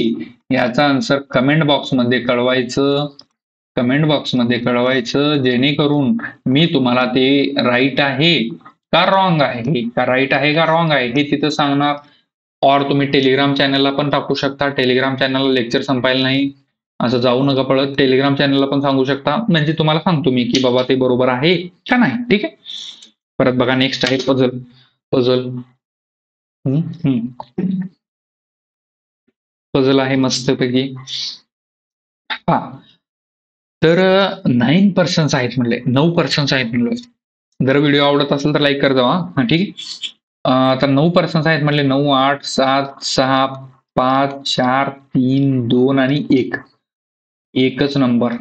याचा आन्सर कमेंट बॉक्समध्ये कळवायचं, जेणेकरून मी तुम्हाला ते राईट आहे का रॉंग आहे हे तिथं सांगणार. और तुम्ही टेलिग्राम चॅनलला पण टाकू शकता, टेलिग्राम चॅनलला लेक्चर संपायला नाही असं जाऊ नका पळत, टेलिग्राम चॅनलला पण सांगू शकता, म्हणजे तुम्हाला सांगतो मी की बाबा ते बरोबर आहे का नाही. ठीक आहे, परत बघा, नेक्स्ट आहे पझल आहे मस्तपैकी. हा, तर 9% आहेत म्हणले, 9% आहेत म्हणले. जर व्हिडिओ आवडत असेल तर लाईक कर जावा. हा, ठीक आहे. आता 9% आहेत म्हणले, 9, 8, 7, 6, 5, 4, 3, 2 आणि 1, एकच नंबर.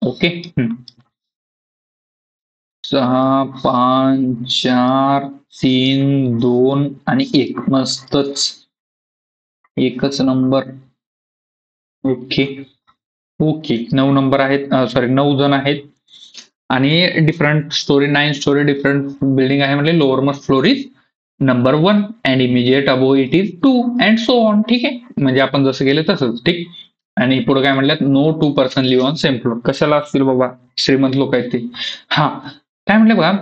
ओके, 6, 5, 4, 3, 2 आणि 1, मस्तच, एकच नंबर. ओके, 9 नंबर आहेत, सॉरी 9 जण आहेत आणि different story, 9 story different building आहे म्हणजे, lower most floor is number 1 and immediate above it is 2 and so on. ठीक आहे, म्हणजे आपण जसं केलं तसंच. ठीक, आणि पुढे काय म्हणल्यात, no 2% live on same floor. कशाला असतील बाबा, श्रीमंत लोक आहेत ते. हा, काय म्हटलं बघा,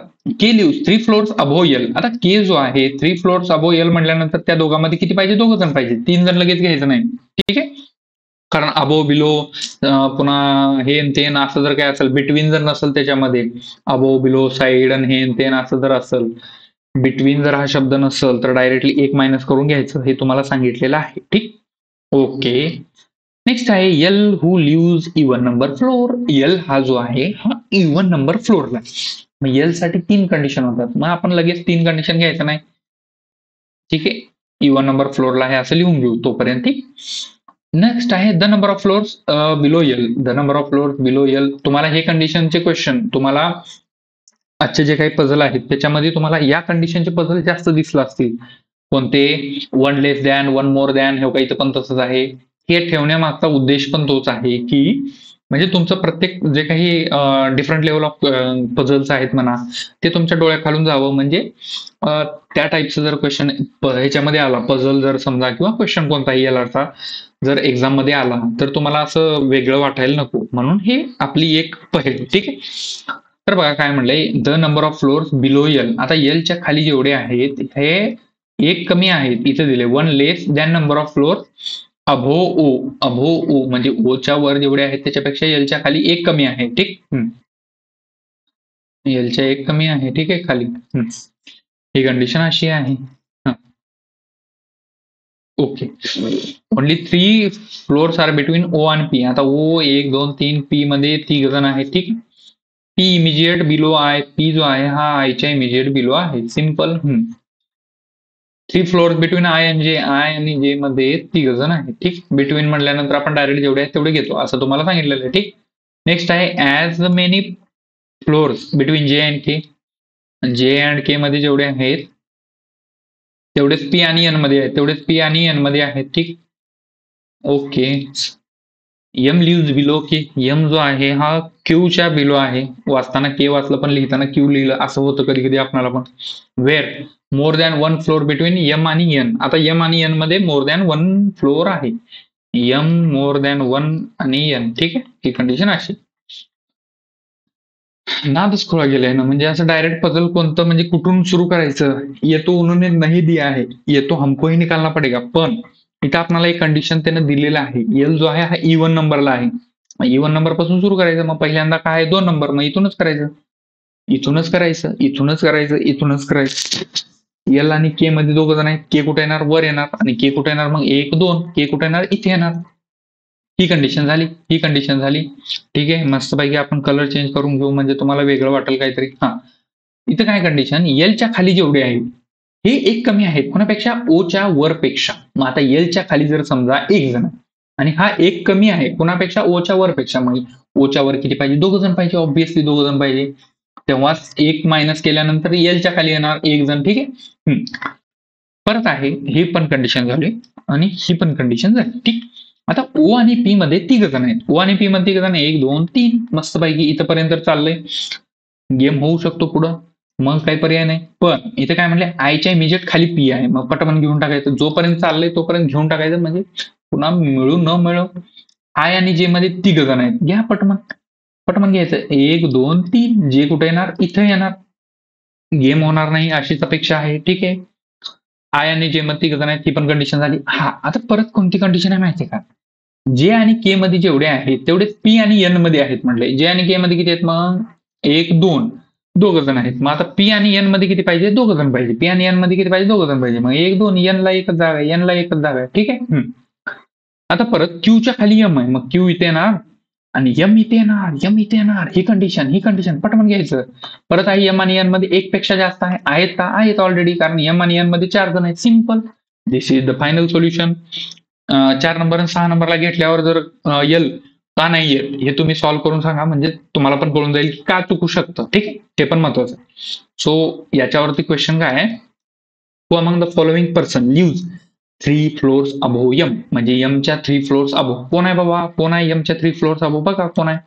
के लिव्ह 3 फ्लोर्स अबोव एल. आता के जो आहे 3 फ्लोर्स अबोव एल म्हटल्यानंतर त्या दोघांमध्ये किती पाहिजे, 2 जण पाहिजे, 3 जण लगेच घ्यायचं नाही. ठीक आहे, कारण अबो बिलो पुन्हा हे तेन असं जर काय असेल, बिटवीन जर नसेल त्याच्यामध्ये, अबो बिलो साईड आणि हे तेन असं जर असेल बिटवीन जर हा शब्द नसेल तर डायरेक्टली एक मायनस करून घ्यायचं, हे तुम्हाला सांगितलेलं आहे. ठीक, ओके. नेक्स्ट आहे L who lives even number floor. L हा जो आहे हा इवन नंबर फ्लोरला. मग एल साठी 3 कंडिशन होतात. मग आपण लगेच 3 कंडिशन घ्यायचं नाही. ठीक आहे, इवन नंबर फ्लोरला आहे असं लिहून घेऊ तोपर्यंत. ठीक, नेक्स्ट आहे the number of floors below L. The number of floors below L. तुम्हाला हे कंडिशनचे क्वेश्चन तुम्हाला आजचे जे काही पझल आहेत त्याच्यामध्ये तुम्हाला या कंडिशनचे पझल जास्त दिसले असतील. कोणते? 1 लेस दॅन, 1 मोर दॅन, हे काही पण तसंच आहे. हे ठेवण्यामागचा उद्देश पण तोच आहे की म्हणजे तुमचं प्रत्येक जे काही डिफरंट लेवल ऑफ पझल्स आहेत म्हणा ते तुमच्या डोळ्याखालून जावं. म्हणजे त्या टाईपचं जर क्वेश्चन ह्याच्यामध्ये आला, पझल जर समजा किंवा क्वेश्चन कोणताही यालाचा जर एक्झाम मध्ये आला तर तुम्हाला असं वेगळं वाटायला नको, म्हणून हे आपली एक पहेल. ठीक आहे, तर बघा काय म्हणलंय, the number of floors below L. आता एलच्या खाली जेवढे आहेत हे एक कमी आहेत इथे दिले. 1 लेस दॅन नंबर ऑफ फ्लोर अभो ओ. अभो ओ म्हणजे ओच्या वर जेवढे आहेत त्याच्यापेक्षा एलच्या खाली एक कमी आहे. ठीक, एलच्या एक कमी आहे. ठीक आहे, खाली ही कंडिशन अशी आहे. Okay, only 3 floors are between O आणि पी. आता ओ 1 2 3 पी मध्ये 3 जण आहेत. ठीक, P immediate below I. P जो आहे हा आयच्या इमिजिएट बिलो आहे. सिंपल. 3 फ्लोअर्स बिटवीन आय आणि जे. आय आणि जे मध्ये 3 जण आहेत. ठीक, बिटवीन म्हटल्यानंतर आपण डायरेक्ट जेवढे आहेत तेवढे घेतो असं तुम्हाला सांगितलेलं आहे. ठीक, नेक्स्ट आहे ॲज मेनी फ्लोअर्स बिटवीन जे अँड के. जे अँड के मध्ये जेवढे आहेत तेवढेच पी आणि एन मध्ये आहेत, तेवढेच पी आणि एन मध्ये आहेत. ठीक, ओके. एम लिव्ज बिलो के. एम जो आहे हा क्यूच्या बिलो आहे. वाचताना के वाचलं पण लिहिताना क्यू लिहिलं असं होतं कधी कधी आपल्याला पण. Where more than 1 floor between M आणि एन. आता एम आणि एन मध्ये मोर दॅन 1 फ्लोर आहे. एम मोर दॅन 1 आणि एन. ठीक आहे, ही कंडिशन अशी. नादच खुळा गेलाय ना, म्हणजे असं डायरेक्ट पझल कोणतं म्हणजे कुठून सुरू करायचं. ये तो उन्होंने नहीं दिया है, ये तो हमको ही निकालना पडेगा. पण इथं आपल्याला एक कंडिशन त्यानं दिलेलं आहे. एल जो आहे हा इवन नंबरला आहे. इवन नंबर पासून सुरू करायचं. मग पहिल्यांदा काय 2 नंबर, मग इथूनच करायचं, इथूनच करायचं, इथूनच करायचं, इथूनच करायचं. एल आणि के मध्ये 2 जण आहेत. के कुठे येणार? वर येणार. आणि के कुठे येणार? मग 1 2. के कुठे येणार? इथे येणार. ही कंडिशन झाली, ही कंडिशन झाली. ठीक आहे, मस्तपैकी आपण कलर चेंज करून घेऊ म्हणजे तुम्हाला वेगळं वाटेल काहीतरी. इथं काय कंडिशन, एलच्या खाली जेवढे आहेत हे एक कमी आहेत कोणापेक्षा? ओच्या वरपेक्षा. मग आता एलच्या खाली जर समजा 1 जण आणि हा एक कमी आहे कोणापेक्षा? ओच्या वरपेक्षा. मग ओच्या वर किती पाहिजे? 2 जण पाहिजे. ऑब्व्हियसली 2 जण पाहिजे. तेव्हाच 1 मायनस केल्यानंतर एलच्या खाली येणार 1 जण. ठीक आहे, परत आहे ही पण कंडिशन झाली आणि ही पण कंडिशन झाली. ठीक, आता ओ आणि पी मध्ये 3 जण आहेत. ओ आणि पी मध्ये 3 जण, 1 2 3. मस्तपैकी इथपर्यंत चाललंय. गेम होऊ शकतो पुढं, मग काही पर्याय नाही. पण इथे काय म्हणले, आयच्या इमिजिएट खाली पी आहे. मग पटकन घेऊन टाकायचं, जोपर्यंत चाललंय तोपर्यंत घेऊन टाकायचं. म्हणजे पुन्हा मिळू न मिळू. आय आणि जे मध्ये 3 जण आहेत, घ्या पटमन, पटमन घ्यायचं. 1 2 3. जे कुठे येणार? इथं येणार. गेम होणार नाही अशीच अपेक्षा आहे. ठीक आहे, आय आणि जे मध्ये 3 जण आहेत, ही पण कंडिशन झाली. आता परत कोणती कंडिशन आहे माहितीये का? जे आणि के मध्ये जेवढे आहेत तेवढे पी आणि एन मध्ये आहेत म्हटले. जे आणि के मध्ये किती आहेत? मग 1 2. 2 जण आहेत. मग आता पी आणि एन मध्ये किती पाहिजे? 2 जण पाहिजे. पी आणि एन मध्ये किती पाहिजे? 2 जण पाहिजे. मग 1 2. एन ला एकच जागा आहे, एन ला एकच जागा आहे. ठीक आहे, आता परत क्यूच्या खाली एम आहे. मग क्यू इथे येणार आणि एम इथे येणार, एम इथे येणार. ही कंडिशन पटकन घ्यायचं. परत आहे एम आणि एन मध्ये 1 पेक्षा जास्त आहे. आहेत का? आहेत ऑलरेडी, कारण एम आणि एन मध्ये 4 जण आहेत. Simple, this is the final solution. 4 number आणि 6 नंबरला घेतल्यावर जर एल का नाही येत हे तुम्ही सॉल्व्ह करून सांगा, म्हणजे तुम्हाला पण कळून जाईल की का चुकू शकतं. ठीक आहे, ते पण महत्वाचं आहे. सो याच्यावरती क्वेश्चन काय आहे, who among the following person lives 3 floors above M. म्हणजे एमच्या 3 फ्लोर्स अबो. कोण आहे बाबा? कोण आहे एमच्या 3 फ्लोर्स अबो? बघा कोण आहे.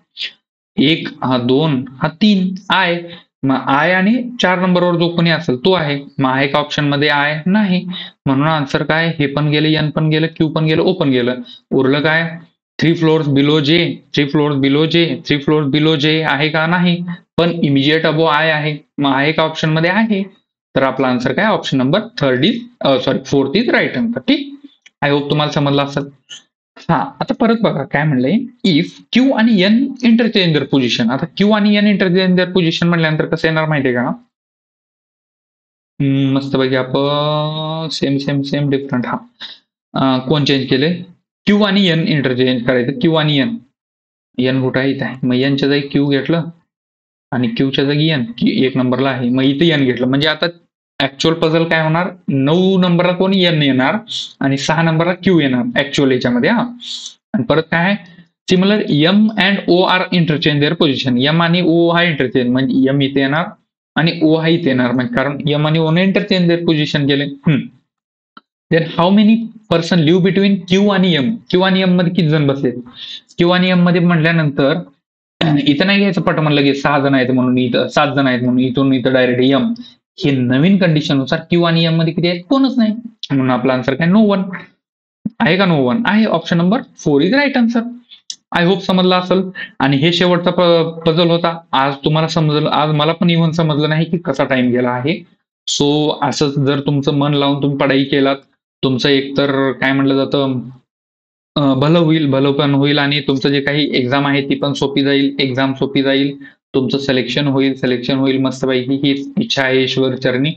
1 हा 2 हा 3. आय. मग आय आणि 4 नंबरवर जो कोणी असेल तो आहे. मग आहे का ऑप्शन मध्ये? आय नाही. म्हणून आन्सर काय? हे पण गेलं, एन पण गेलं, क्यू पण गेलं, ओ पण गेलं. उरलं काय? 3 फ्लोर्स बिलो जे. 3 फ्लोर्स बिलो जे. 3 फ्लोर्स बिलो जे आहे का? नाही. पण इमिजिएट अबो आय आहे. मग आहे का ऑप्शन मध्ये? आहे. तर आपला आन्सर काय? Option number 4th is right answer. ठीक, आय होप तुम्हाला समजलं असेल. आता परत बघा काय म्हणलंय, इफ क्यू आणि एन इंटरचेंज दर पोझिशन. आता क्यू आणि एन इंटरचेंज दर पोझिशन म्हटल्यानंतर कसं येणार माहितीये का? मस्तपैकी आपण सेम सेम सेम डिफरंट कोण चेंज केले? क्यू आणि एन इंटरचेंज करायचं. क्यू आणि एन. एन कुठं आहे? इथं आहे. मग एनच्या जागी क्यू घेतलं आणि क्यूच्या जागी एन. एक नंबरला आहे. मग इथे एन घेतलं. म्हणजे आता ऍक्च्युअल पझल काय होणार? 9 नंबरला कोण एन येणार आणि 6 नंबरला क्यू येणार ऍक्च्युअल याच्यामध्ये आणि परत काय आहे? Similar M and O are interchange their position. M आणि ओ हा इंटरचेंज म्हणजे एम इथे येणार आणि ओ हा इथे येणार म्हणजे कारण एम आणि ओ ने इंटरचेंज देअर पोझिशन केले. Then how many person live between Q आणि एम. क्यू आणि एम मध्ये किती जण बसलेत? क्यू आणि एम मध्ये म्हटल्यानंतर इथं नाही घ्यायचं पट म्हणलं की 6 जण आहेत म्हणून इथं 7 जण आहेत म्हणून इथून इथं डायरेक्ट एम. हे नवीन कंडिशन नुसार क्यू आणि एम मध्ये किती आहेत? कोणच नाही. म्हणून आपला आन्सर काय? No one. आहे का नो वन? आहे. Option number 4 is right answer. I hope समजलं असेल. आणि हे शेवटचा पझल होता. आज तुम्हाला समजलं, आज मला पण इव्हन समजलं नाही की कसा टाइम गेला आहे. सो असंच जर तुमचं मन लावून तुम्ही पढाई केलात, तुमचं एकतर काय म्हटलं जातं भलं होईल, भलं पण होईल आणि तुमचं जे काही एक्झाम आहे ती पण सोपी जाईल, एक्झाम सोपी जाईल. तुमचं सिलेक्शन होईल मस्तपैकी. हीच इच्छा आहे ईश्वर चरणी.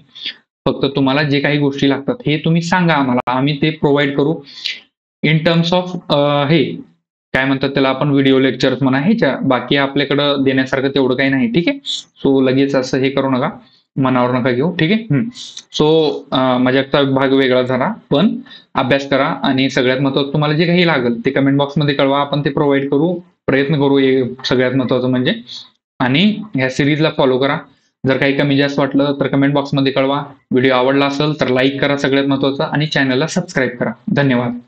फक्त तुम्हाला जे काही गोष्टी लागतात हे तुम्ही सांगा आम्हाला. आम्ही ते प्रोव्हाइड करू. इन टर्म्स ऑफ हे काय म्हणतात त्याला आपण व्हिडिओ लेक्चर्स म्हणा ह्याच्या. बाकी आपल्याकडं देण्यासारखं तेवढं काही नाही. ठीक आहे. सो लगेच असं हे करू नका. मनावर नका घेऊ. ठीक आहे. सो माझ्याचा भाग वेगळा झाला. पण अभ्यास करा आणि सगळ्यात महत्त्वाचं तुम्हाला जे काही लागेल ते कमेंट बॉक्समध्ये कळवा. आपण ते प्रोव्हाइड करू. प्रयत्न करू. सगळ्यात महत्त्वाचं म्हणजे. आणि ह्या सिरीजला फॉलो करा. जर काही कमी जास्त वाटलं तर कमेंट बॉक्समध्ये कळवा. व्हिडिओ आवडला असेल तर लाईक करा सगळ्यात महत्त्वाचं आणि चॅनलला सबस्क्राईब करा. धन्यवाद.